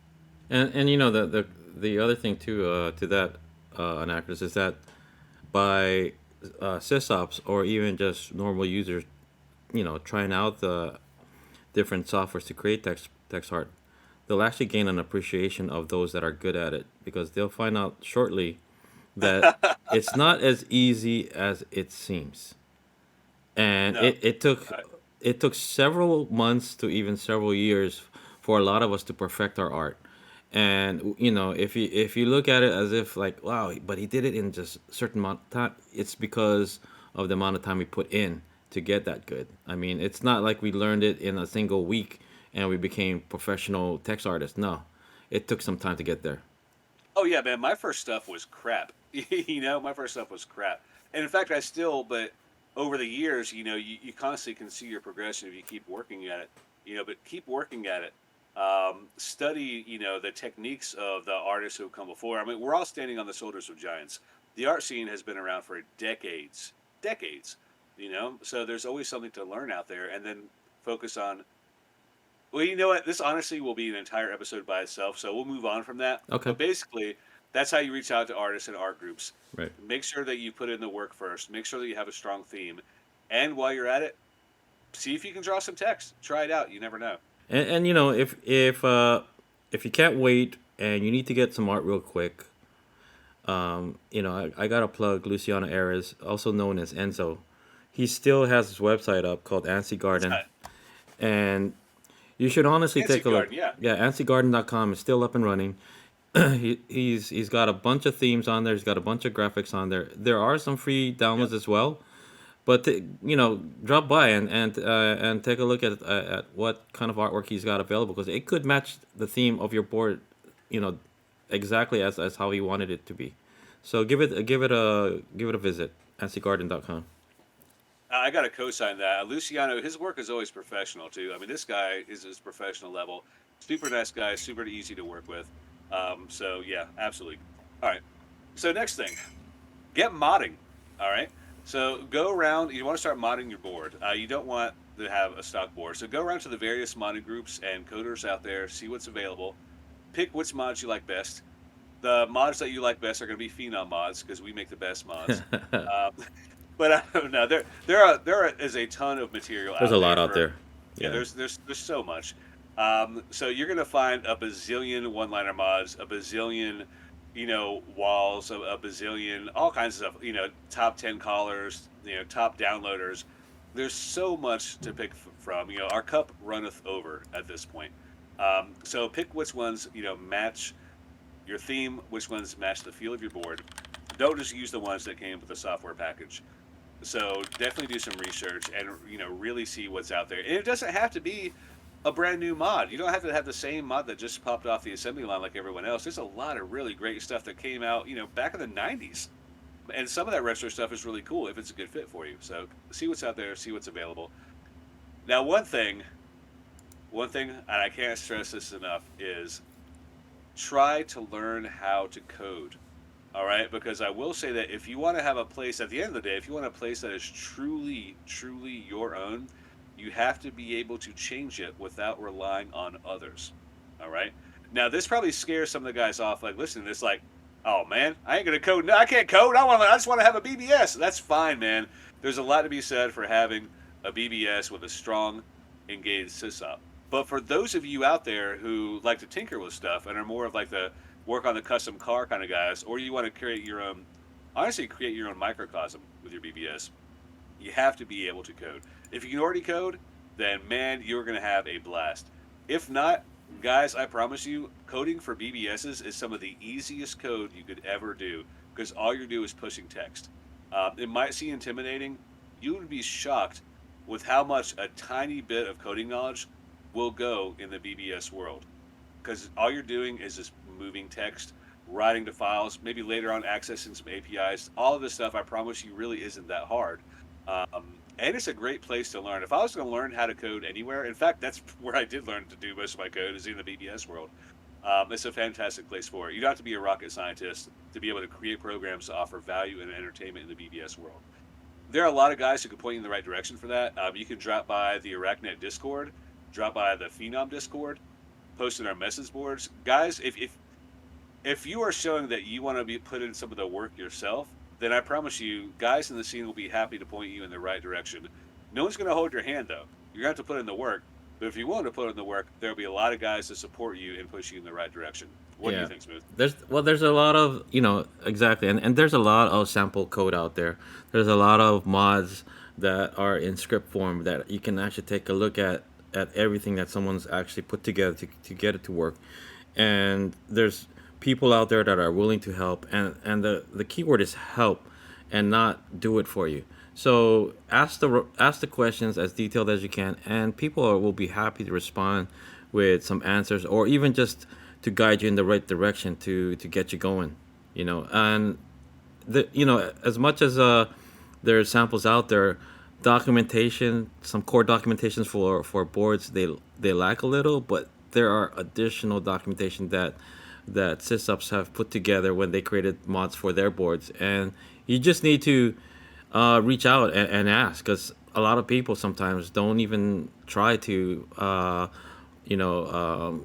And the other thing too, to that Anacris, is that by sysops or even just normal users, trying out the different softwares to create text art, they'll actually gain an appreciation of those that are good at it, because they'll find out shortly that it's not as easy as it seems. And No. it took Right. it took several months to even several years for a lot of us to perfect our art. And if you look at it as if like, wow, but he did it in just a certain amount of time, it's because of the amount of time we put in to get that good. I mean, it's not like we learned it in a single week and we became professional text artists. No, it took some time to get there. Oh yeah, man. My first stuff was crap. My first stuff was crap. And in fact, but over the years, you constantly can see your progression if you keep working at it. But keep working at it. Study, the techniques of the artists who have come before. I mean, we're all standing on the shoulders of giants. The art scene has been around for decades, decades. So there's always something to learn out there, and then focus on. Well, you know what? This honestly will be an entire episode by itself, so we'll move on from that. Okay. But basically, that's how you reach out to artists and art groups. Right. Make sure that you put in the work first. Make sure that you have a strong theme, and while you're at it, see if you can draw some text. Try it out. You never know. And if you can't wait and you need to get some art real quick, I gotta plug Luciano Ares, also known as Enzo. He still has his website up called ANSI What's Garden, that? and you should honestly Fancy take a look. garden, yeah. Yeah, ANSIGarden.com is still up and running. He's got a bunch of themes on there. He's got a bunch of graphics on there. There are some free downloads Yep. as well, but drop by and take a look at what kind of artwork he's got available, because it could match the theme of your board, you know, exactly as how he wanted it to be. So give it a visit. ANSIGarden.com. I got to co-sign that. Luciano, his work is always professional too. I mean, this guy is his professional level. Super nice guy, super easy to work with. So yeah, absolutely. All right. So next thing, get modding. All right. So go around. You want to start modding your board. You don't want to have a stock board. So go around to the various modding groups and coders out there. See what's available. Pick which mods you like best. The mods that you like best are going to be Phenom mods because we make the best mods. Um, but I don't know. There is a ton of material There's out a there lot out for there. yeah. Yeah. There's so much. So you're gonna find a bazillion one-liner mods, a bazillion, walls, a bazillion, all kinds of stuff. Top 10 callers, top downloaders. There's so much to pick from. Our cup runneth over at this point. So pick which ones match your theme, which ones match the feel of your board. Don't just use the ones that came with the software package. So definitely do some research and really see what's out there. And it doesn't have to be a brand new mod. You don't have to have the same mod that just popped off the assembly line like everyone else. There's a lot of really great stuff that came out, back in the 90s. And some of that retro stuff is really cool if it's a good fit for you. So see what's out there, see what's available. Now, one thing, and I can't stress this enough, is try to learn how to code. All right, because I will say that if you want to have a place at the end of the day, if you want a place that is truly, truly your own, you have to be able to change it without relying on others. All right. Now, this probably scares some of the guys off. Like, listen, it's like, oh man, I ain't gonna code. No, I can't code. I just want to have a BBS. That's fine, man. There's a lot to be said for having a BBS with a strong, engaged sysop. But for those of you out there who like to tinker with stuff and are more of like the work on the custom car kind of guys, or you want to create your own, honestly, create your own microcosm with your BBS, you have to be able to code. If you can already code, then man, you're going to have a blast. If not, guys, I promise you, coding for BBSs is some of the easiest code you could ever do because all you do is pushing text. It might seem intimidating. You would be shocked with how much a tiny bit of coding knowledge will go in the BBS world, because all you're doing is just moving text, writing to files, maybe later on accessing some APIs. All of this stuff, I promise you, really isn't that hard. And it's a great place to learn. If I was going to learn how to code anywhere, in fact, that's where I did learn to do most of my code, is in the BBS world. It's a fantastic place for it. You don't have to be a rocket scientist to be able to create programs to offer value and entertainment in the BBS world. There are a lot of guys who can point you in the right direction for that. You can drop by the ArakNet Discord, drop by the Phenom Discord, post in our message boards. Guys, if you are showing that you want to be put in some of the work yourself, then I promise you, guys in the scene will be happy to point you in the right direction. No one's going to hold your hand, though. You're going to have to put in the work. But if you're willing to put in the work, there'll be a lot of guys to support you and push you in the right direction. What do you think, Smooth? There's a lot of exactly, and there's a lot of sample code out there. There's a lot of mods that are in script form that you can actually take a look at everything that someone's actually put together to get it to work. And there's people out there that are willing to help, and the key word is help and not do it for you. So ask the questions as detailed as you can, and people will be happy to respond with some answers, or even just to guide you in the right direction to get you going. And as much as there are samples out there, documentation, some core documentations for boards, they lack a little, but there are additional documentation that sysops have put together when they created mods for their boards, and you just need to reach out and ask, because a lot of people sometimes don't even try to you know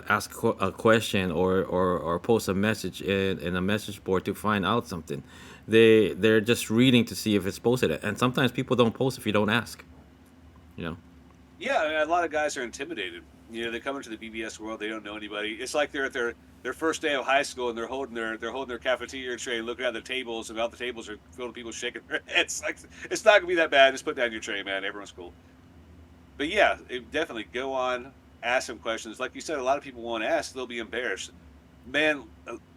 ask a question or post a message in a message board to find out something. They're just reading to see if it's posted, and sometimes people don't post if you don't ask. You know. Yeah, I mean, a lot of guys are intimidated. They come into the BBS world, they don't know anybody. It's like they're at their first day of high school, and they're holding their cafeteria tray, looking at the tables, and all the tables are filled with people shaking their heads. Like, it's not gonna be that bad. Just put down your tray, man. Everyone's cool. But yeah, definitely go on, ask some questions. Like you said, a lot of people won't ask; they'll be embarrassed. Man,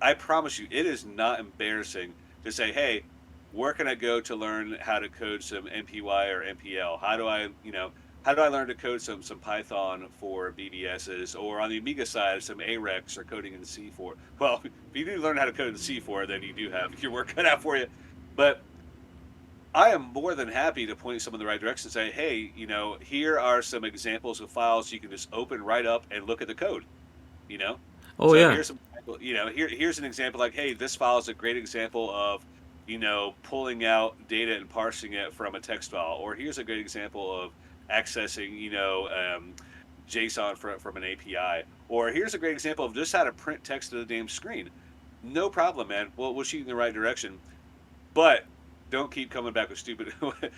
I promise you, it is not embarrassing to say, "Hey, where can I go to learn how to code some NPY or NPL? How do I learn to code some Python for BBSs, or on the Amiga side, some AREX or coding in C4?" Well, if you do learn how to code in C4, then you do have your work cut out for you. But I am more than happy to point someone in the right direction and say, "Hey, here are some examples of files you can just open right up and look at the code." You know. Oh So yeah. here's some, here's an example, like, hey, this file is a great example of, pulling out data and parsing it from a text file, or here's a great example of accessing, JSON from an API, or here's a great example of just how to print text to the damn screen. No problem, man. We'll shoot you in the right direction, but don't keep coming back with stupid,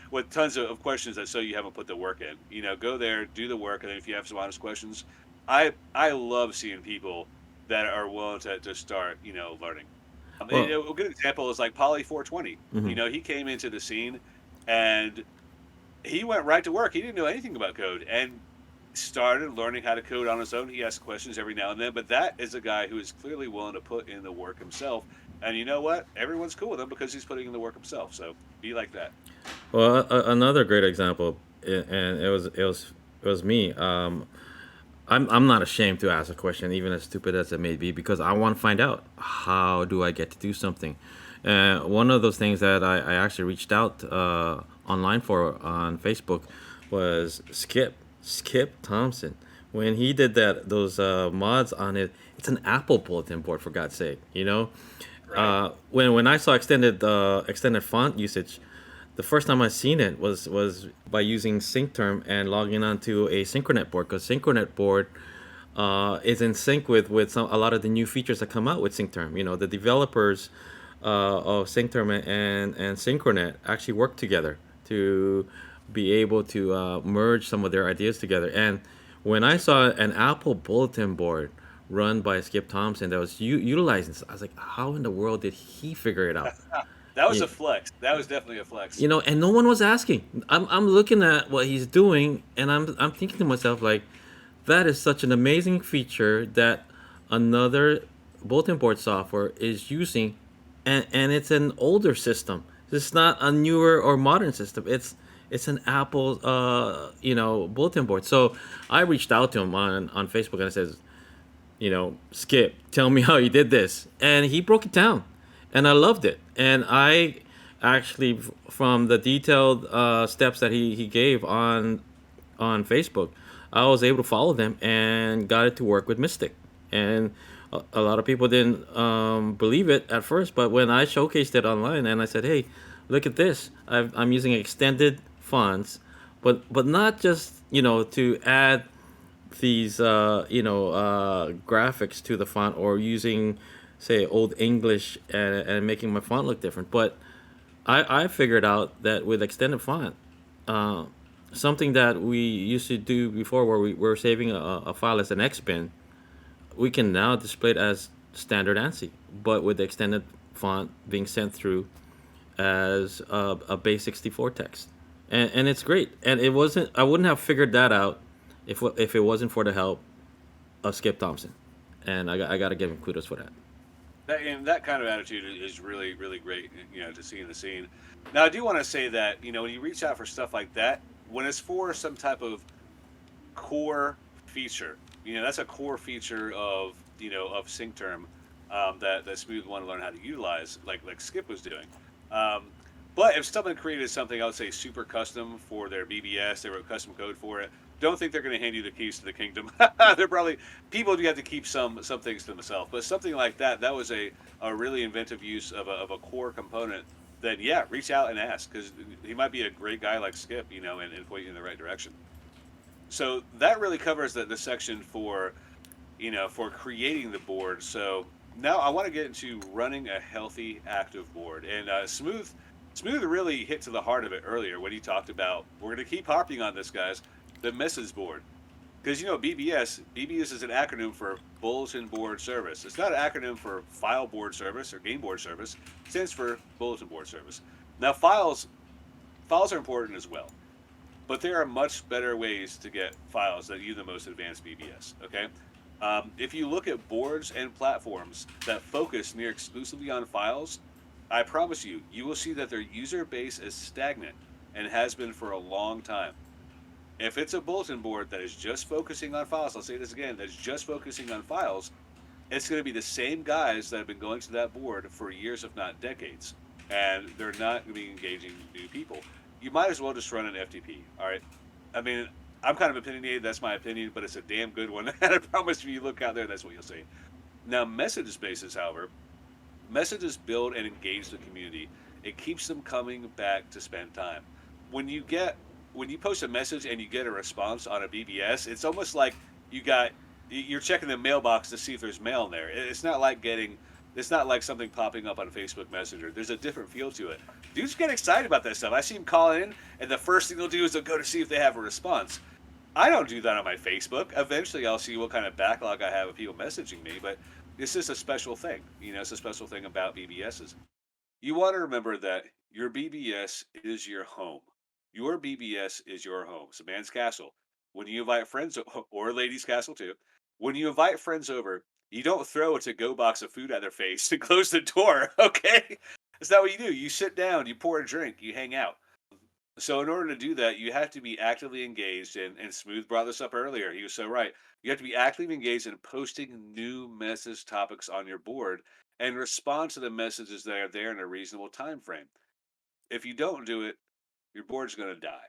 with tons of questions that show you haven't put the work in. Go there, do the work, and then if you have some honest questions, I love seeing people that are willing to start, learning. Well. A good example is like Poly 420. Mhm. He came into the scene, and he went right to work. He didn't know anything about code, and started learning how to code on his own. He asked questions every now and then, but that is a guy who is clearly willing to put in the work himself. And you know what? Everyone's cool with him because he's putting in the work himself. So be like that. Well, another great example, and it was me. I'm not ashamed to ask a question, even as stupid as it may be, because I want to find out how do I get to do something. One of those things that I actually reached out online for on Facebook was Skip Thompson. When he did those mods on it, it's an Apple bulletin board, for God's sake. Right. When I saw extended font usage, the first time I seen it was by using SyncTerm and logging onto a Synchronet board, because Synchronet board is in sync with a lot of the new features that come out with SyncTerm. The developers of SyncTerm and Synchronet actually work together to be able to merge some of their ideas together. And when I saw an Apple bulletin board run by Skip Thompson that was utilizing this, I was like, how in the world did he figure it out? That was Yeah. a flex. That was definitely a flex. And no one was asking. I'm looking at what he's doing, and I'm thinking to myself, like, that is such an amazing feature that another bulletin board software is using, and it's an older system. It's not a newer or modern system. It's an Apple bulletin board. So I reached out to him on Facebook, and I says, Skip, tell me how you did this, and he broke it down, and I loved it. And I actually, from the detailed steps that he gave on Facebook, I was able to follow them and got it to work with Mystic. And a lot of people didn't believe it at first, but when I showcased it online and I said, "Hey, look at this! I'm using extended fonts, but not just to add these graphics to the font, or using, say, Old English and making my font look different, but I figured out that with extended font, something that we used to do before, where we were saving a file as an XBin, we can now display it as standard ANSI, but with the extended font being sent through as a base 64 text, and it's great. And it wasn't. I wouldn't have figured that out if it wasn't for the help of Skip Thompson, and I got to give him kudos for that. That kind of attitude is really, really great, to see in the scene. Now, I do want to say that, when you reach out for stuff like that, when it's for some type of core feature, that's a core feature of sync term, that Smooth want to learn how to utilize, like Skip was doing. Um, but if someone created something, I would say super custom for their BBS, they wrote custom code for it. Don't think they're going to hand you the keys to the kingdom. They're probably people do have to keep some things to themselves, but something like that was a really inventive use of a core component. Then yeah, reach out and ask, because he might be a great guy like Skip, and point you in the right direction. So that really covers the section for creating the board. So now I want to get into running a healthy active board. And Smooth really hit to the heart of it earlier when he talked about, we're going to keep harping on this, guys, the message board. Because BBS is an acronym for Bulletin Board Service. It's not an acronym for File Board Service or Game Board Service. It stands for Bulletin Board Service. Now files are important as well, but there are much better ways to get files that use the most advanced BBS. Okay, if you look at boards and platforms that focus near exclusively on files, I promise you will see that their user base is stagnant and has been for a long time. If it's a bulletin board that is just focusing on files, I'll say this again, that's just focusing on files, it's going to be the same guys that have been going to that board for years, if not decades, and they're not going to be engaging new people. You might as well just run an FTP, all right? I mean, I'm kind of opinionated, that's my opinion, but it's a damn good one. And I promise you look out there, that's what you'll see. Now, message spaces, however, messages build and engage the community. It keeps them coming back to spend time. When you post a message and you get a response on a BBS, it's almost like you're checking the mailbox to see if there's mail in there. It's not like something popping up on Facebook Messenger. There's a different feel to it. Dudes get excited about that stuff. I see them call in, and the first thing they'll do is they'll go to see if they have a response. I don't do that on my Facebook. Eventually, I'll see what kind of backlog I have of people messaging me, but this is a special thing. It's a special thing about BBSs. You want to remember that your BBS is your home. Your BBS is your home. It's a man's castle. When you invite friends, or a lady's castle too, when you invite friends over, you don't throw a to-go box of food at their face and close the door, okay? That's not what you do. You sit down, you pour a drink, you hang out. So in order to do that, you have to be actively engaged, and Smooth brought this up earlier. He was so right. You have to be actively engaged in posting new message topics on your board and respond to the messages that are there in a reasonable time frame. If you don't do it, your board's going to die.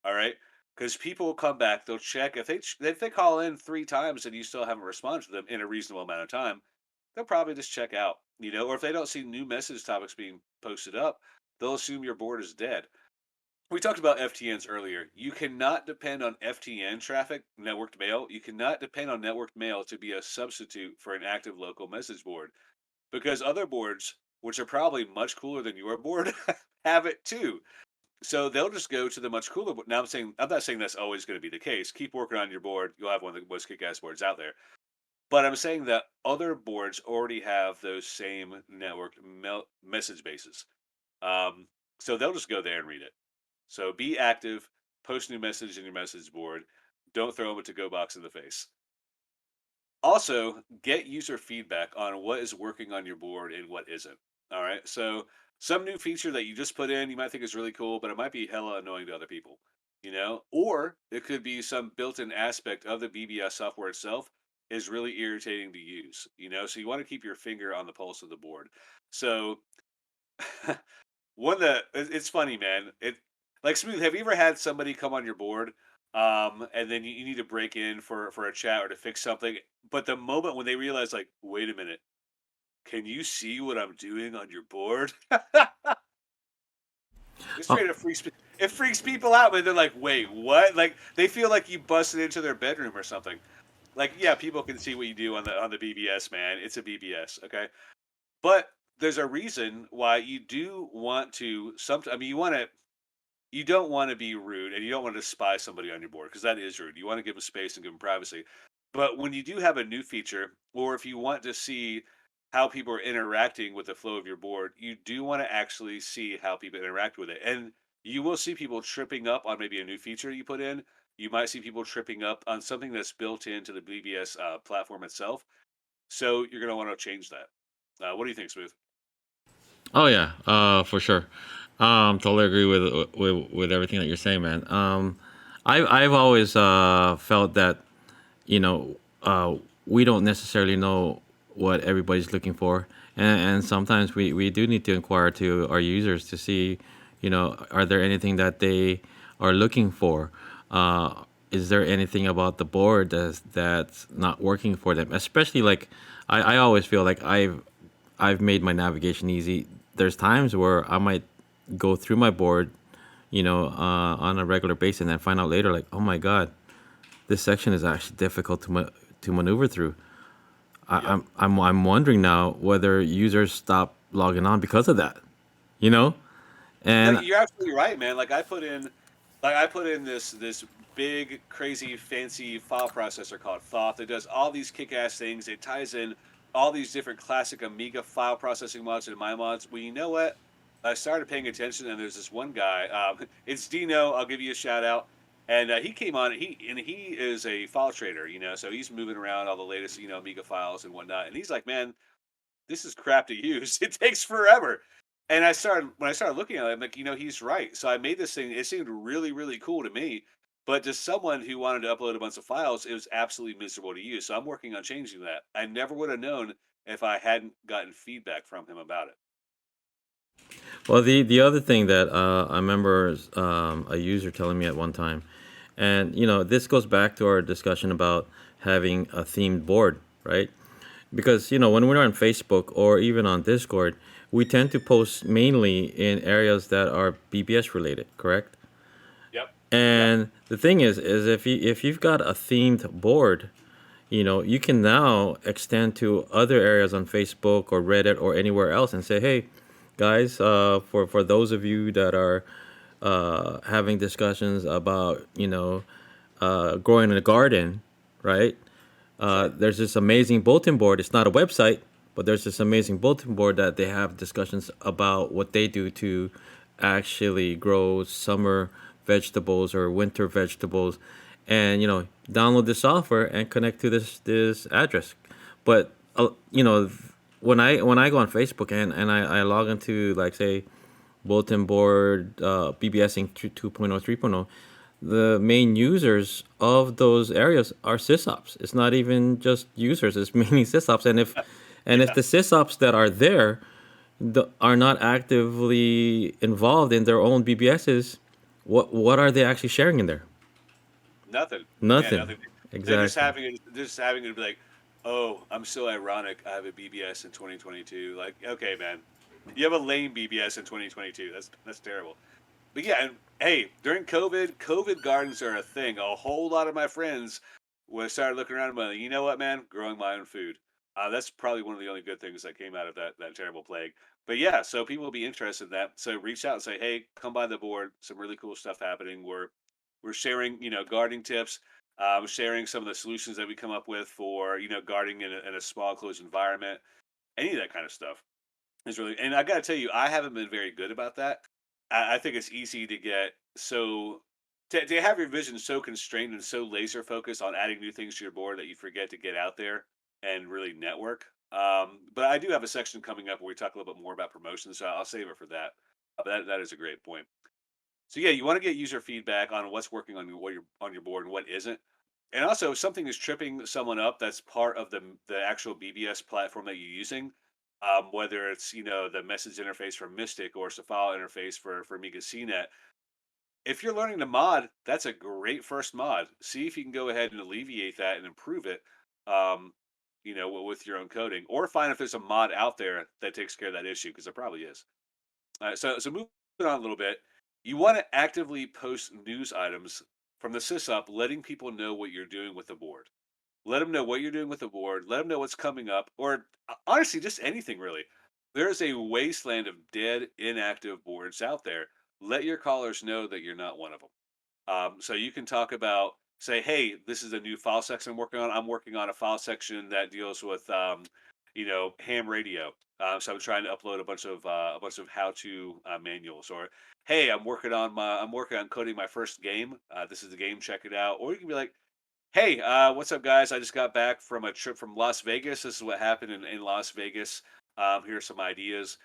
All right? Because people will come back, they'll check. If they call in 3 times and you still haven't responded to them in a reasonable amount of time, they'll probably just check out, or if they don't see new message topics being posted up, they'll assume your board is dead. We talked about FTNs earlier. You cannot depend on FTN traffic, networked mail. You cannot depend on networked mail to be a substitute for an active local message board, because other boards, which are probably much cooler than your board, have it too. So they'll just go to the much cooler. Now I'm not saying that's always going to be the case. Keep working on your board. You'll have one of the most kick-ass boards out there. But I'm saying that other boards already have those same networked message bases. So they'll just go there and read it. So be active, post new message in your message board. Don't throw them a to-go box in the face. Also, get user feedback on what is working on your board and what isn't. All right. So some new feature that you just put in, you might think is really cool, but it might be hella annoying to other people. Or it could be some built-in aspect of the BBS software itself is really irritating to use. So you want to keep your finger on the pulse of the board. So it's funny, man. Like Smooth, have you ever had somebody come on your board, and then you need to break in for a chat or to fix something, but the moment when they realize, like, wait a minute, can you see what I'm doing on your board? It straight up freaks people out, but they're like, wait, what? Like they feel like you busted into their bedroom or something. Like, yeah, people can see what you do on the BBS, man. It's a BBS, okay? But there's a reason why you do want to. You don't want to be rude, and you don't want to spy somebody on your board, because that is rude. You want to give them space and give them privacy. But when you do have a new feature, or if you want to see how people are interacting with the flow of your board, you do want to actually see how people interact with it. And you will see people tripping up on maybe a new feature you put in. You might see people tripping up on something that's built into the BBS platform itself. So you're going to want to change that. What do you think, Smooth? Oh yeah, for sure. Totally agree with everything that you're saying, man. I've always felt that you know we don't necessarily know what everybody's looking for, and sometimes we do need to inquire to our users to see, are there anything that they are looking for? Is there anything about the board that's not working for them? Especially like I always feel like I've made my navigation easy. There's times where I might go through my board, on a regular basis, and then find out later, like, oh my god, this section is actually difficult to maneuver through. I, Yep. I'm wondering now whether users stop logging on because of that, you know. No, And you're absolutely right, man. Like I put in this big, crazy, fancy file processor called Thoth that does all these kick-ass things. It ties in all these different classic Amiga file processing mods into my mods. Well, you know what? I started paying attention, and there's this one guy. It's Dino. I'll give you a shout out. And he came on. He is a file trader, so he's moving around all the latest, Amiga files and whatnot. And he's like, man, this is crap to use. It takes forever. And when I started looking at it, I'm like, he's right. So I made this thing. It seemed really, really cool to me. But to someone who wanted to upload a bunch of files, it was absolutely miserable to use. So I'm working on changing that. I never would have known if I hadn't gotten feedback from him about it. well, the other thing that I remember a user telling me at one time, and this goes back to our discussion about having a themed board, right? Because when we're on Facebook or even on Discord, we tend to post mainly in areas that are BBS related, correct? Yep. Yep. And the thing is if you've got a themed board, you can now extend to other areas on Facebook or Reddit or anywhere else and say, hey, guys, for those of you that are having discussions about growing in a garden, right? Sure. There's this amazing bulletin board. It's not a website, but there's this amazing bulletin board that they have discussions about what they do to actually grow summer vegetables or winter vegetables, and download the software and connect to this address. But when I go on Facebook and I log into, like, say, bulletin board BBSing 2.0 3.0, the main users of those areas are sysops. It's not even just users; it's mainly sysops. And if Yeah. the sysops that are there are not actively involved in their own BBSs, what are they actually sharing in there? Nothing. Yeah, Nothing. nothing. Exactly. They're just having it be like, oh, I'm so ironic. I have a BBS in 2022. Like, okay, man, you have a lame BBS in 2022. That's terrible. But yeah, and hey, during COVID gardens are a thing. A whole lot of my friends when started looking around and going, you know what, man, growing my own food. That's probably one of the only good things that came out of that terrible plague. But yeah, so people will be interested in that. So reach out and say, hey, come by the board. Some really cool stuff happening. We're sharing, gardening tips. Sharing some of the solutions that we come up with for gardening in a small enclosed environment. Any of that kind of stuff is really. And I got to tell you, I haven't been very good about that. I think it's easy to get to have your vision so constrained and so laser focused on adding new things to your board that you forget to get out there and really network. But I do have a section coming up where we talk a little bit more about promotions, so I'll save it for that. But that is a great point. So yeah, you want to get user feedback on what's working on your board and what isn't. And also, if something is tripping someone up that's part of the actual BBS platform that you're using, whether it's the message interface for Mystic or it's the file interface for Amiga CNET. If you're learning to mod, that's a great first mod. See if you can go ahead and alleviate that and improve it, um, with your own coding, or find if there's a mod out there that takes care of that issue because there probably is. So moving on a little bit, you want to actively post news items from the sysup, letting people know what you're doing with the board. Let them know what you're doing with the board. Let them know what's coming up, or honestly, just anything really. There's a wasteland of dead, inactive boards out there. Let your callers know that you're not one of them. So you can talk about, say, hey, this is a new file section I'm working on. I'm working on a file section that deals with, ham radio. So I'm trying to upload a bunch of how-to manuals, or hey, I'm working on coding my first game. This is the game, check it out. Or you can be like, hey, what's up, guys? I just got back from a trip from Las Vegas. This is what happened in Las Vegas. Here are some ideas.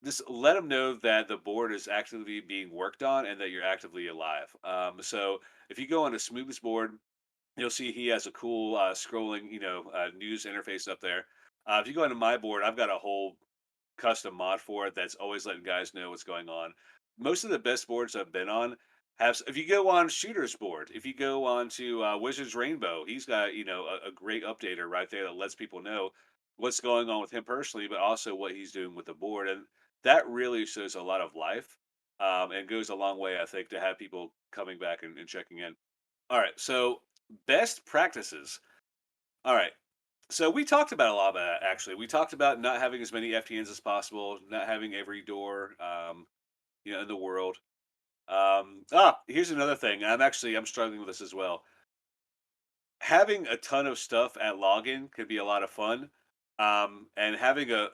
Just let them know that the board is actively being worked on and that you're actively alive. So if you go on a Smooth's board, you'll see he has a cool scrolling, news interface up there. If you go into my board, I've got a whole custom mod for it that's always letting guys know what's going on. Most of the best boards I've been on have. If you go on Shooter's board, if you go on to Wizards Rainbow, he's got a great updater right there that lets people know what's going on with him personally, but also what he's doing with the board, and that really shows a lot of life, and goes a long way, I think, to have people coming back and checking in. All right, so best practices. All right, so we talked about a lot of that actually. We talked about not having as many FTNs as possible, not having every door, in the world. Here's another thing. I'm struggling with this as well. Having a ton of stuff at login could be a lot of fun. And having a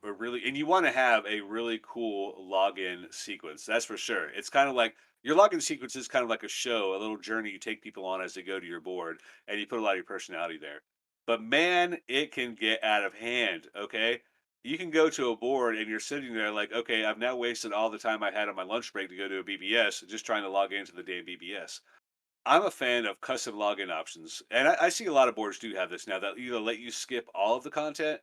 really, and you want to have a really cool login sequence. That's for sure. It's kind of like your login sequence is kind of like a show, a little journey you take people on as they go to your board, and you put a lot of your personality there. But man, it can get out of hand. Okay. You can go to a board and you're sitting there like, okay, I've now wasted all the time I had on my lunch break to go to a BBS just trying to log into the damn BBS. I'm a fan of custom login options, and I see a lot of boards do have this now that either let you skip all of the content,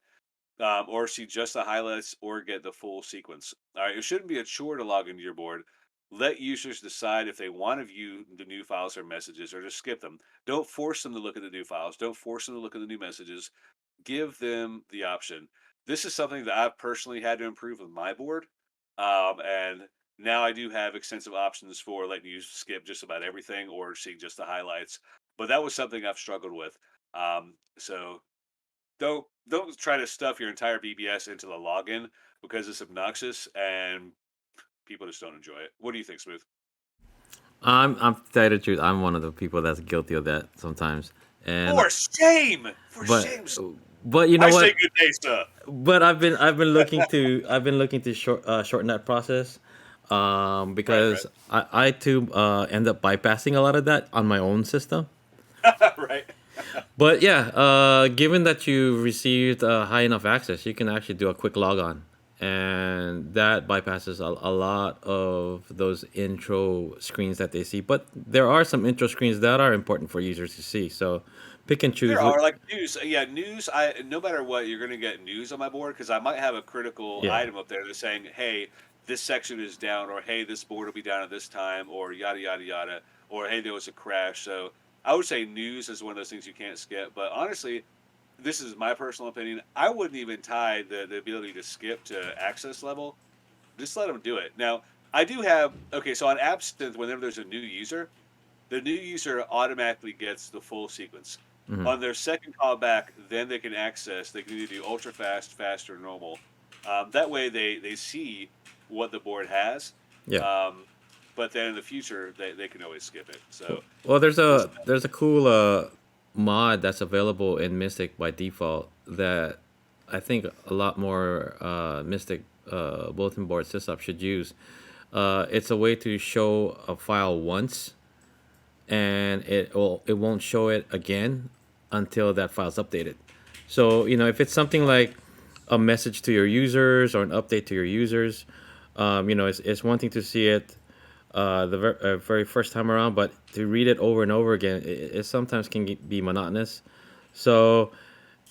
or see just the highlights, or get the full sequence. All right, it shouldn't be a chore to log into your board. Let users decide if they want to view the new files or messages, or just skip them. Don't force them to look at the new files. Don't force them to look at the new messages. Give them the option. This is something that I've personally had to improve with my board. And now I do have extensive options for letting you skip just about everything or see just the highlights. But that was something I've struggled with. So don't try to stuff your entire BBS into the login because it's obnoxious and people just don't enjoy it. What do you think, Smooth? I'm to tell you the truth. I'm one of the people that's guilty of that sometimes. And For shame! For but shame! but you know I say what? good day, sir. But I've been looking to shorten that process, Right, because I too end up bypassing a lot of that on my own system. right. Right. But yeah, given that you received high enough access, you can actually do a quick logon, and that bypasses a lot of those intro screens that they see. But there are some intro screens that are important for users to see. So pick and choose. There are like news. Yeah, news. I no matter what, you're gonna get news on my board because I might have a critical Yeah, item up there that's saying, "Hey, this section is down," or "Hey, this board will be down at this time," or yada yada yada, or "Hey, there was a crash." So I would say news is one of those things you can't skip. But honestly, this is my personal opinion. I wouldn't even tie the ability to skip to access level. Just let them do it. Now, I do have okay. So on Absinthe, whenever there's a new user, the new user automatically gets the full sequence. hmm, On their second call back, then they can access. They can either do ultra fast, fast, or normal. That way, they see what the board has. yeah. Um, but then in the future, they can always skip it. So Well, there's just a cool mod that's available in Mystic by default that I think a lot more Mystic bulletin board sysops should use. It's a way to show a file once, and it won't show it again until that file's updated. So if it's something like a message to your users or an update to your users, it's one thing to see it the very first time around, but to read it over and over again, it sometimes can be monotonous. So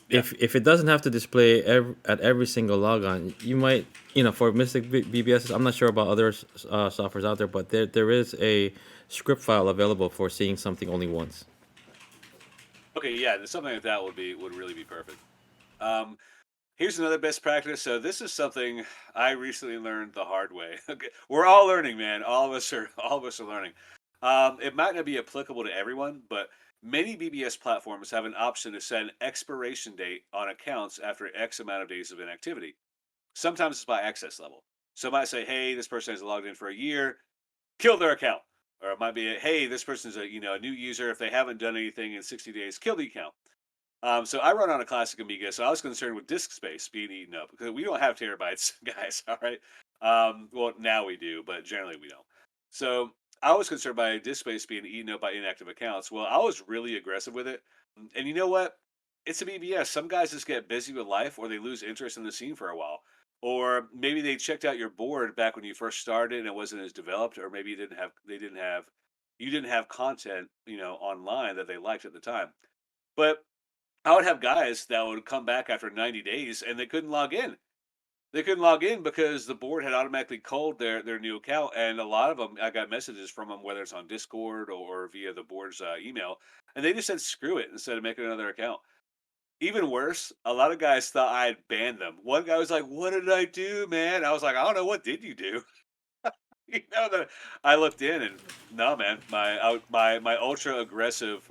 yeah. if it doesn't have to display at every single logon, you might, for Mystic BBS, I'm not sure about other softwares out there, but there is a script file available for seeing something only once. Okay, yeah, something like that would really be perfect. Um, Here's another best practice. So this is something I recently learned the hard way. Okay, we're all learning, man. All of us are learning. It might not be applicable to everyone, but many BBS platforms have an option to set an expiration date on accounts after X amount of days of inactivity. Sometimes it's by access level. So it might say, "Hey, this person has logged in for a year, kill their account," or it might be, "Hey, this person's a new user. If they haven't done anything in 60 days, kill the account." So I run on a classic Amiga, so I was concerned with disk space being eaten up because we don't have terabytes, guys. All right. Well, now we do, but generally we don't. So I was concerned by disk space being eaten up by inactive accounts. Well, I was really aggressive with it, and you know what? It's a BBS. Some guys just get busy with life, or they lose interest in the scene for a while, or maybe they checked out your board back when you first started and it wasn't as developed, or maybe you didn't have content, online that they liked at the time. But I would have guys that would come back after 90 days and they couldn't log in. They couldn't log in because the board had automatically culled their new account, and a lot of them, I got messages from them, whether it's on Discord or via the board's email, and they just said screw it instead of making another account. Even worse, a lot of guys thought I had banned them. One guy was like, "What did I do, man?" I was like, "I don't know. What did you do?" That I looked in and no, man, my ultra aggressive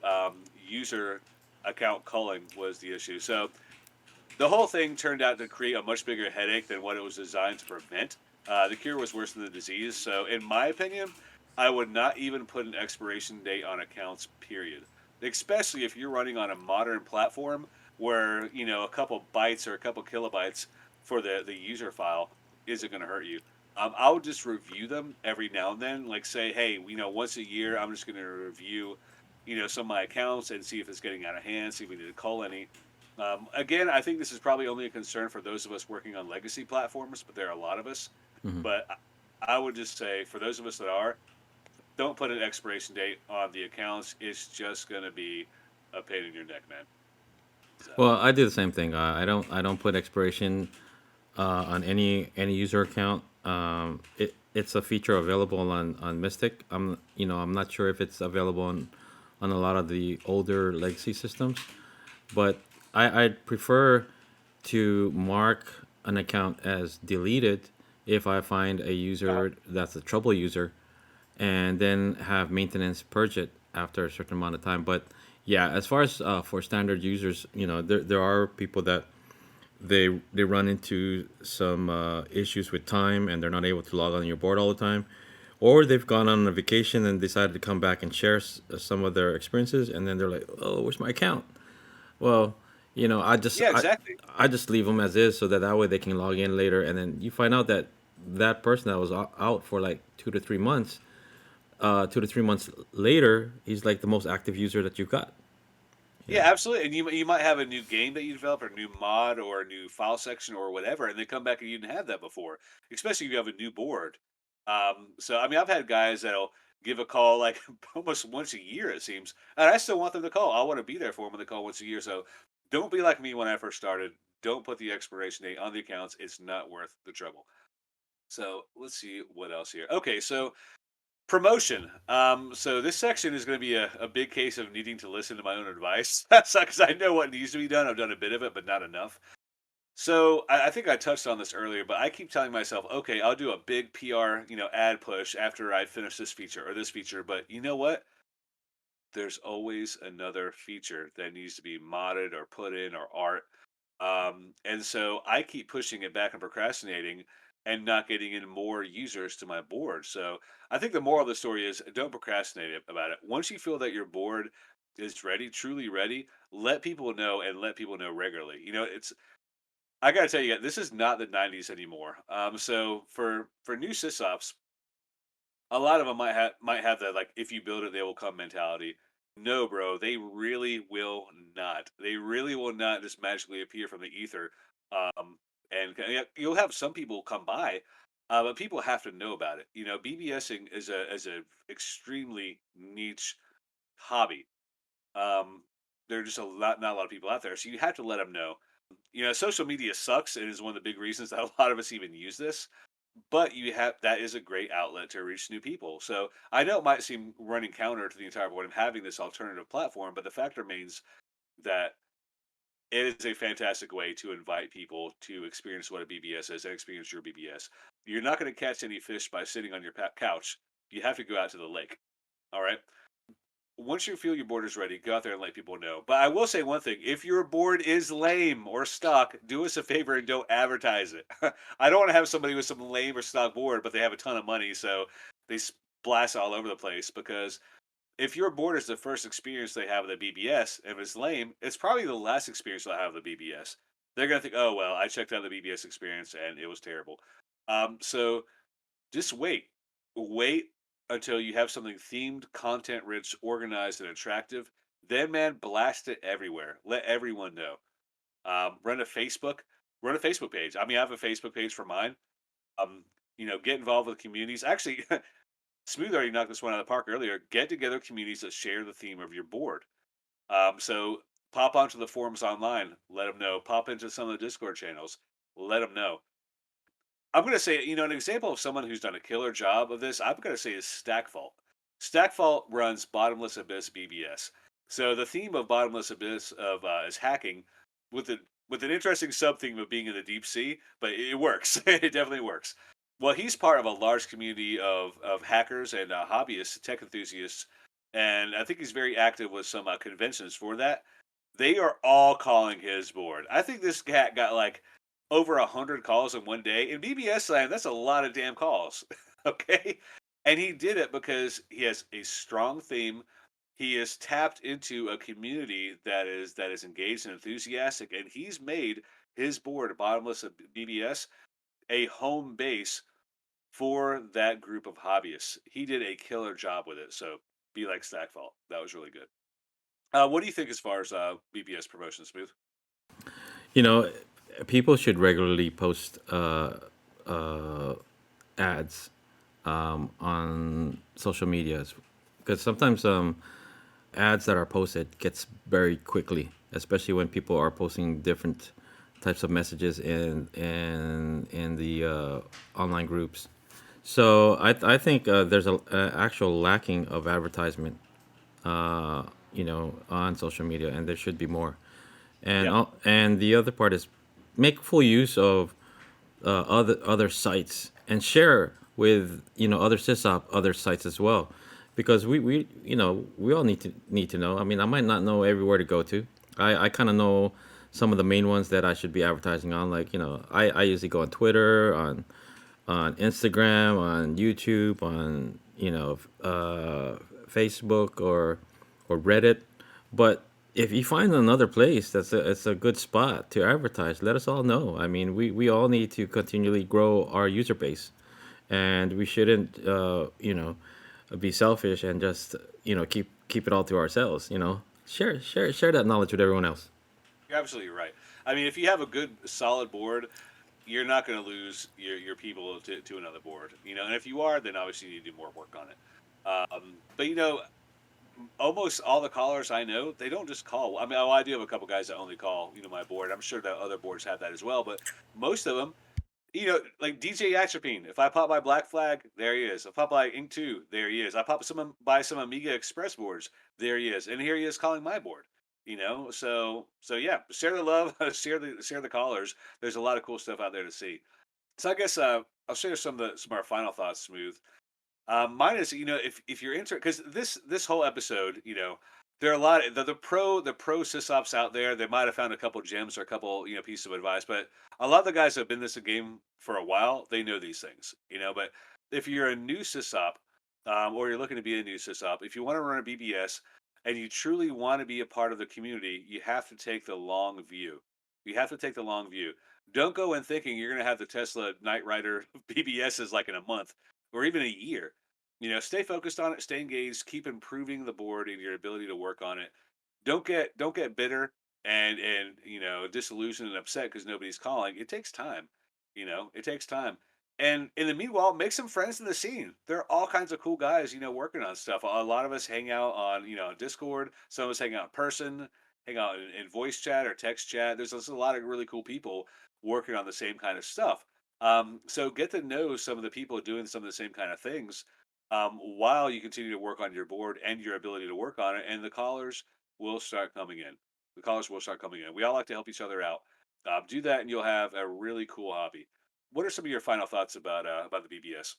user account culling was the issue. So the whole thing turned out to create a much bigger headache than what it was designed to prevent. The cure was worse than the disease. So, in my opinion, I would not even put an expiration date on accounts, period. Especially if you're running on a modern platform where, a couple bytes or a couple kilobytes for the user file isn't going to hurt you. I would just review them every now and then, like say, hey, once a year, I'm just going to review, some of my accounts and see if it's getting out of hand, see if we need to call any. Again, I think this is probably only a concern for those of us working on legacy platforms, but there are a lot of us. Hmm. But I would just say, for those of us that are, don't put an expiration date on the accounts. It's just going to be a pain in your neck, man. So, Well, I do the same thing. I don't put expiration on any user account. It's a feature available on Mystic. I'm not sure if it's available on a lot of the older legacy systems, but I'd prefer to mark an account as deleted if I find a uh, user that's a trouble user, and then have maintenance purge it after a certain amount of time. But yeah, as far as for standard users, there are people that they run into some issues with time and they're not able to log on your board all the time, or they've gone on a vacation and decided to come back and share some of their experiences, and then they're like, "Oh, where's my account?" Well, I just yeah, I exactly. I just leave them as is so that way they can log in later, and then you find out that that person that was out for like 2 to 3 months, 2 to 3 months later, he's like the most active user that you've got. Yeah, Yeah. absolutely. And you might have a new game that you develop, or a new mod, or a new file section, or whatever, and they come back and you didn't have that before. Especially if you have a new board. So I mean, I've had guys that'll give a call like almost once a year, it seems, and I still want them to call. I want to be there for them when they call once a year. So don't be like me when I first started. Don't put the expiration date on the accounts. It's not worth the trouble. So let's see what else here. Okay, so promotion. So this section is going to be a big case of needing to listen to my own advice. Because I know what needs to be done. I've done a bit of it, but not enough. So I think I touched on this earlier, but I keep telling myself, okay, I'll do a big PR, ad push after I finish this feature or this feature. But you know what? There's always another feature that needs to be modded or put in or art. And so I keep pushing it back and procrastinating and not getting in more users to my board. So I think the moral of the story is don't procrastinate about it. Once you feel that your board is ready, truly ready, let people know and let people know regularly. I got to tell you, this is not the 90s anymore. So for new sysops, a lot of them might have that like if you build it they will come mentality. No, bro, they really will not. They really will not just magically appear from the ether. And yeah, you'll have some people come by, but people have to know about it. BBSing is a extremely niche hobby. Um, there are just not a lot of people out there, so you have to let them know. Social media sucks and is one of the big reasons that a lot of us even use this, but that is a great outlet to reach new people. So I know it might seem running counter to the entire point of having this alternative platform, but the fact remains that it is a fantastic way to invite people to experience what a BBS is and experience your BBS. You're not going to catch any fish by sitting on your couch. You have to go out to the lake. All right. Once you feel your board is ready, go out there and let people know. But I will say one thing: if your board is lame or stock, do us a favor and don't advertise it. I don't want to have somebody with some lame or stock board, but they have a ton of money, so they blast all over the place because if your board is the first experience they have with a BBS, if it's lame, it's probably the last experience they'll have with a BBS. They're gonna think, oh well, I checked out the BBS experience and it was terrible. So just wait until you have something themed, content rich, organized, and attractive. Then, man, blast it everywhere. Let everyone know. Run a Facebook, run a Facebook page. I mean, I have a Facebook page for mine. Um, get involved with communities. Actually, Smooth already knocked this one out of the park earlier. Get together communities that share the theme of your board. So pop onto the forums online, let them know. Pop into some of the Discord channels, let them know. I'm going to say, an example of someone who's done a killer job of this, I'm going to say is Stackfault. Stackfault runs Bottomless Abyss BBS. So the theme of Bottomless Abyss of is hacking, with an interesting sub theme of being in the deep sea, but it works. It definitely works. Well, he's part of a large community of hackers and hobbyists, tech enthusiasts, and I think he's very active with some conventions for that. They are all calling his board. I think this cat got like over 100 calls in one day. In BBS land, that's a lot of damn calls. Okay. And he did it because he has a strong theme. He has tapped into a community that is engaged and enthusiastic, and he's made his board, Bottomless of BBS, a home base for that group of hobbyists. He did a killer job with it. So be like Stackfall. That was really good. What do you think as far as BBS promotion, Smooth? You know, people should regularly post ads on social medias because sometimes ads that are posted gets buried quickly, especially when people are posting different types of messages in the online groups. So I think there's a actual lacking of advertisement, on social media, and there should be more. And Yeah. and the other part is make full use of other sites and share with other sysop other sites as well, because we all need to know. I mean, I might not know everywhere to go to. I kind of know some of the main ones that I should be advertising on. Like I usually go on Twitter, on Instagram, on YouTube, on Facebook or Reddit. But if you find another place it's a good spot to advertise, let us all know. I mean, we all need to continually grow our user base, and we shouldn't be selfish and just keep it all to ourselves. Share that knowledge with everyone else. You're absolutely right. I mean, if you have a good, solid board, you're not going to lose your people to another board. And if you are, then obviously you need to do more work on it. But almost all the callers I know, they don't just call. I mean, I do have a couple guys that only call, my board. I'm sure that other boards have that as well, but most of them, like DJ Atropine. If I pop by Black Flag, there he is. If I pop by Ink 2, there he is. I pop by some Amiga Express boards, there he is. And here he is calling my board. So yeah, share the love, share the callers. There's a lot of cool stuff out there to see. So I guess I'll share some of our final thoughts, Smooth. Mine is, if you're interested, because this whole episode, there are a lot of the pro sysops out there. They might have found a couple gems or a couple pieces of advice, but a lot of the guys that have been in this game for a while, they know these things. But if you're a new sysop, or you're looking to be a new sysop, if you want to run a BBS and you truly want to be a part of the community, you have to take the long view. You have to take the long view. Don't go in thinking you're going to have the Tesla Knight Rider BBSs like in a month or even a year. Stay focused on it, stay engaged, keep improving the board and your ability to work on it. Don't get bitter and disillusioned and upset because nobody's calling. It takes time. It takes time. And in the meanwhile, make some friends in the scene. There are all kinds of cool guys, working on stuff. A lot of us hang out on, Discord. Some of us hang out in person, hang out in voice chat or text chat. There's a lot of really cool people working on the same kind of stuff. So get to know some of the people doing some of the same kind of things, while you continue to work on your board and your ability to work on it. And the callers will start coming in. The callers will start coming in. We all like to help each other out. Do that, and you'll have a really cool hobby. What are some of your final thoughts about the BBS?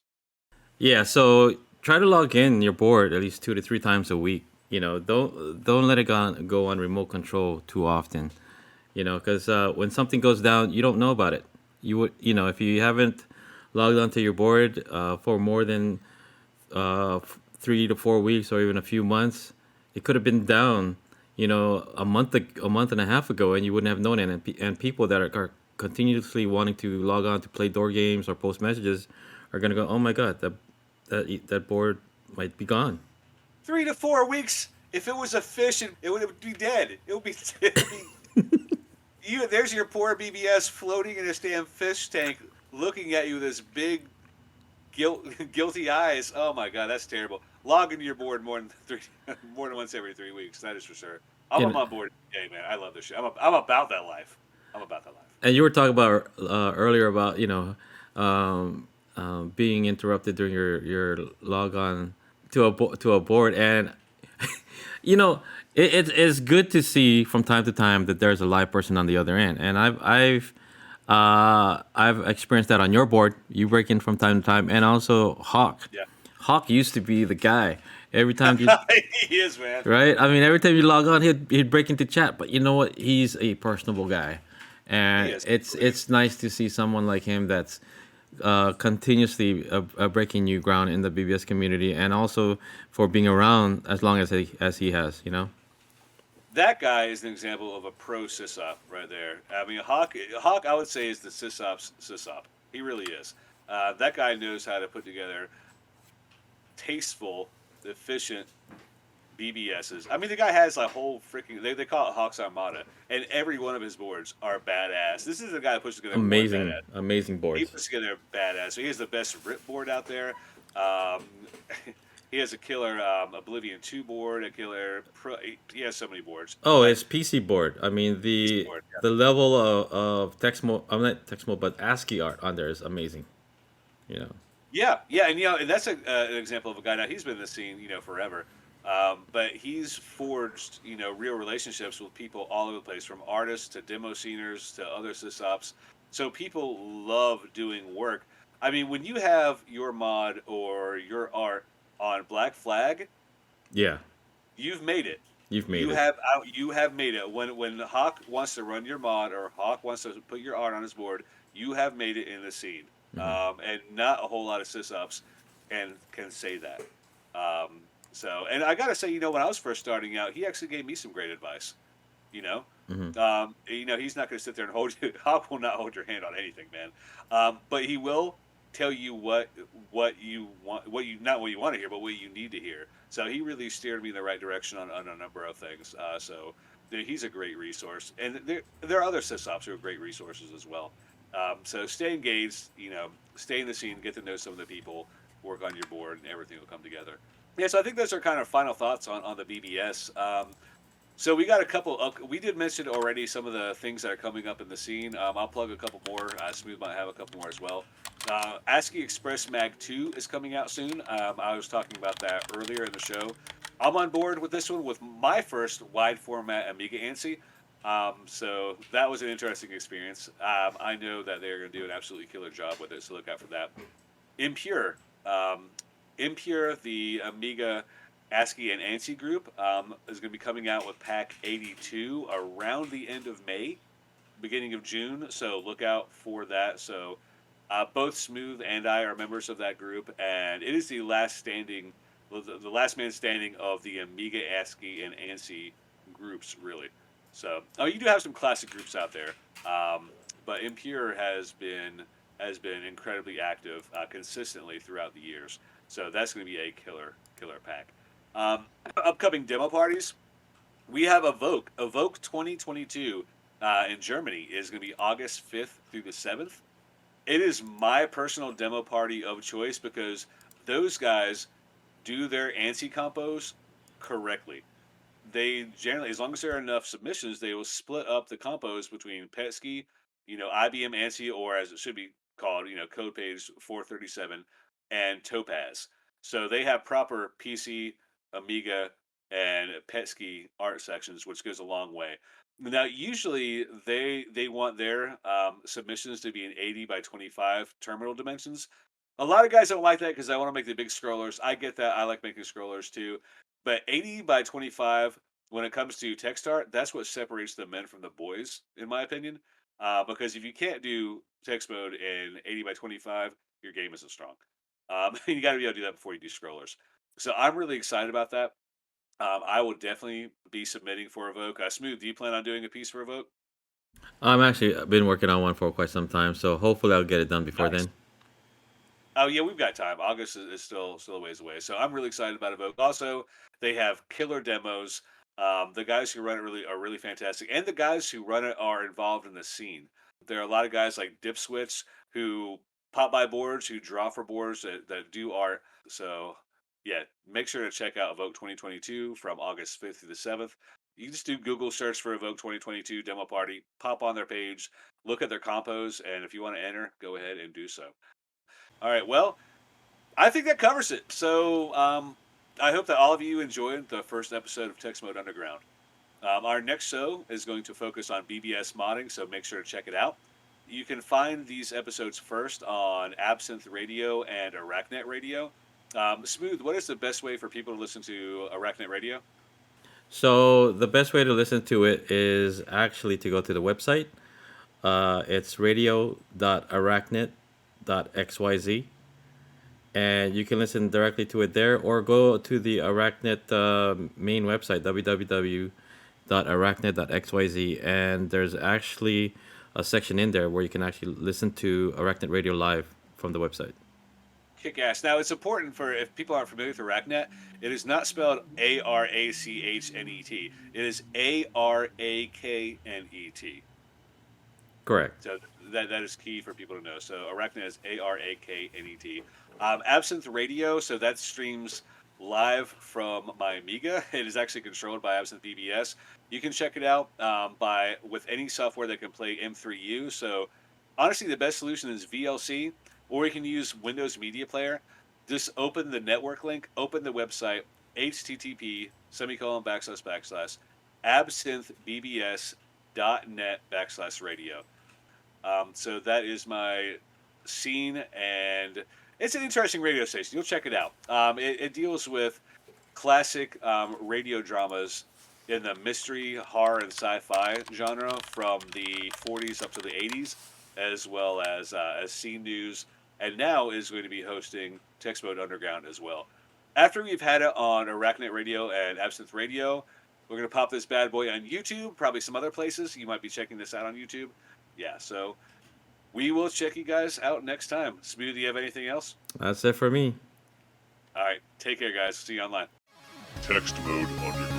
Yeah, so try to log in your board at least 2 to 3 times a week. Don't let it go on remote control too often. Because when something goes down, you don't know about it. If you haven't logged onto your board for more than 3 to 4 weeks or even a few months. It could have been down, a month and a half ago, and you wouldn't have known it. And people that are continuously wanting to log on to play door games or post messages are gonna go, oh my god, that board might be gone. 3 to 4 weeks. If it was a fish, it would be dead. It would be. There's your poor BBS floating in his damn fish tank, looking at you with his big, guilty eyes. Oh my god, that's terrible. Log into your board more than once every 3 weeks. That is for sure. I'm on board. Hey man, I love this shit. I'm about that life. I'm about that life. And you were talking about earlier about being interrupted during your log on to a board, and it's good to see from time to time that there's a live person on the other end, and I've experienced that on your board. You break in from time to time, and also Hawk. Yeah. Hawk used to be the guy. Every time you he is, man. Right? I mean, every time you log on, he'd break into chat. But you know what? He's a personable guy, and it's nice to see someone like him that's continuously breaking new ground in the BBS community, and also for being around as long as he has. That guy is an example of a pro sysop right there. I mean, Hawk, I would say, is the sysop. He really is. That guy knows how to put together tasteful, efficient BBSs. I mean, the guy has a whole freaking. They call it Hawk's Armada, and every one of his boards are badass. This is the guy that puts together amazing boards. He puts together badass. So he has the best rip board out there. He has a killer Oblivion 2 board, a killer he has so many boards. Oh, it's PC board. I mean, the level of Textmode, I'm not Textmode, but ASCII art on there is amazing. Yeah, and that's an example of a guy. Now he's been in the scene, forever, but he's forged, real relationships with people all over the place, from artists to demo sceners to other sysops. So people love doing work. I mean, when you have your mod or your art on Black Flag, yeah, you've made it. You have made it. When Hawk wants to run your mod or Hawk wants to put your art on his board, you have made it in the scene. Mm-hmm. And not a whole lot of sysops can say that. And I gotta say, when I was first starting out, he actually gave me some great advice. Mm-hmm. He's not going to sit there and hold you. Hawk will not hold your hand on anything, man. But he will tell you what you want, not what you want to hear, but what you need to hear. So he really steered me in the right direction on a number of things. So he's a great resource, and there are other sysops who are great resources as well. So stay engaged, stay in the scene, get to know some of the people, work on your board, and everything will come together. Yeah, so I think those are kind of final thoughts on the BBS. So we got a couple. We did mention already some of the things that are coming up in the scene. I'll plug a couple more. Smooth might have a couple more as well. ASCII Express Mag 2 is coming out soon. I was talking about that earlier in the show. I'm on board with this one with my first wide format Amiga ANSI. So that was an interesting experience. I know that they're going to do an absolutely killer job with it, so look out for that. Impure, the Amiga ASCII and ANSI group, is going to be coming out with Pack 82 around the end of May, beginning of June. So look out for that. So both Smooth and I are members of that group, and it is the last man standing of the Amiga ASCII and ANSI groups, really. So, you do have some classic groups out there, but Impure has been incredibly active consistently throughout the years. So that's going to be a killer pack. Upcoming demo parties, we have Evoke 2022 in Germany is going to be August 5th through the 7th. It is my personal demo party of choice because those guys do their ANSI compos correctly. They generally, as long as there are enough submissions, they will split up the compos between Petsky, IBM ANSI, or as it should be called, code page 437, and Topaz. So they have proper PC, Amiga, and Petsky art sections, which goes a long way. Now, usually they want their submissions to be in 80 by 25 terminal dimensions. A lot of guys don't like that because I want to make the big scrollers. I get that. I like making scrollers too. But 80 by 25, when it comes to text art, that's what separates the men from the boys, in my opinion. Because if you can't do text mode in 80 by 25, your game isn't strong. You got to be able to do that before you do scrollers. So I'm really excited about that. I will definitely be submitting for Evoke. Smooth, do you plan on doing a piece for Evoke? I'm actually been working on one for quite some time, so hopefully I'll get it done before Nice. then. Oh yeah, we've got time. August is still a ways away, so I'm really excited about Evoke. Also, they have killer demos. The guys who run it really are really fantastic, and the guys who run it are involved in the scene. There are a lot of guys like Dipswitch who pop by boards, who draw for boards that do art. So yeah, make sure to check out Evoke 2022 from August 5th through the 7th. You just do Google search for Evoke 2022 demo party, pop on their page, look at their compos, and if you want to enter, go ahead and do so. All right, well, I think that covers it. So I hope that all of you enjoyed the first episode of Text Mode Underground. Our next show is going to focus on BBS modding, so make sure to check it out. You can find these episodes first on Absinthe Radio and ArakNet Radio. Smooth, what is the best way for people to listen to ArakNet Radio? So the best way to listen to it is actually to go to the website. It's radio.arachnet.xyz, and you can listen directly to it there, or go to the ArakNet main website, www.arachnet.xyz, and there's actually a section in there where you can actually listen to ArakNet Radio live from the website. Kick ass. Now, it's important for if people aren't familiar with ArakNet, it is not spelled ARACHNET. It is ARAKNET. Correct. So that is key for people to know. So ArakNet is ARAKNET. Absinthe Radio, so that streams live from my Amiga. It is actually controlled by Absinthe BBS. You can check it out with any software that can play M3U. So honestly, the best solution is VLC, or you can use Windows Media Player. Just open the network link, open the website, http://absinthebbs.net/radio. So that is my scene, and it's an interesting radio station. You'll check it out. It deals with classic radio dramas in the mystery, horror, and sci-fi genre from the 40s up to the 80s, as well as scene news, and now is going to be hosting Textmode Underground as well. After we've had it on ArakNet Radio and Absinthe Radio, we're going to pop this bad boy on YouTube, probably some other places. You might be checking this out on YouTube. Yeah, so we will check you guys out next time. Smooth, do you have anything else? That's it for me. All right, take care, guys. See you online. Text Mode Underground.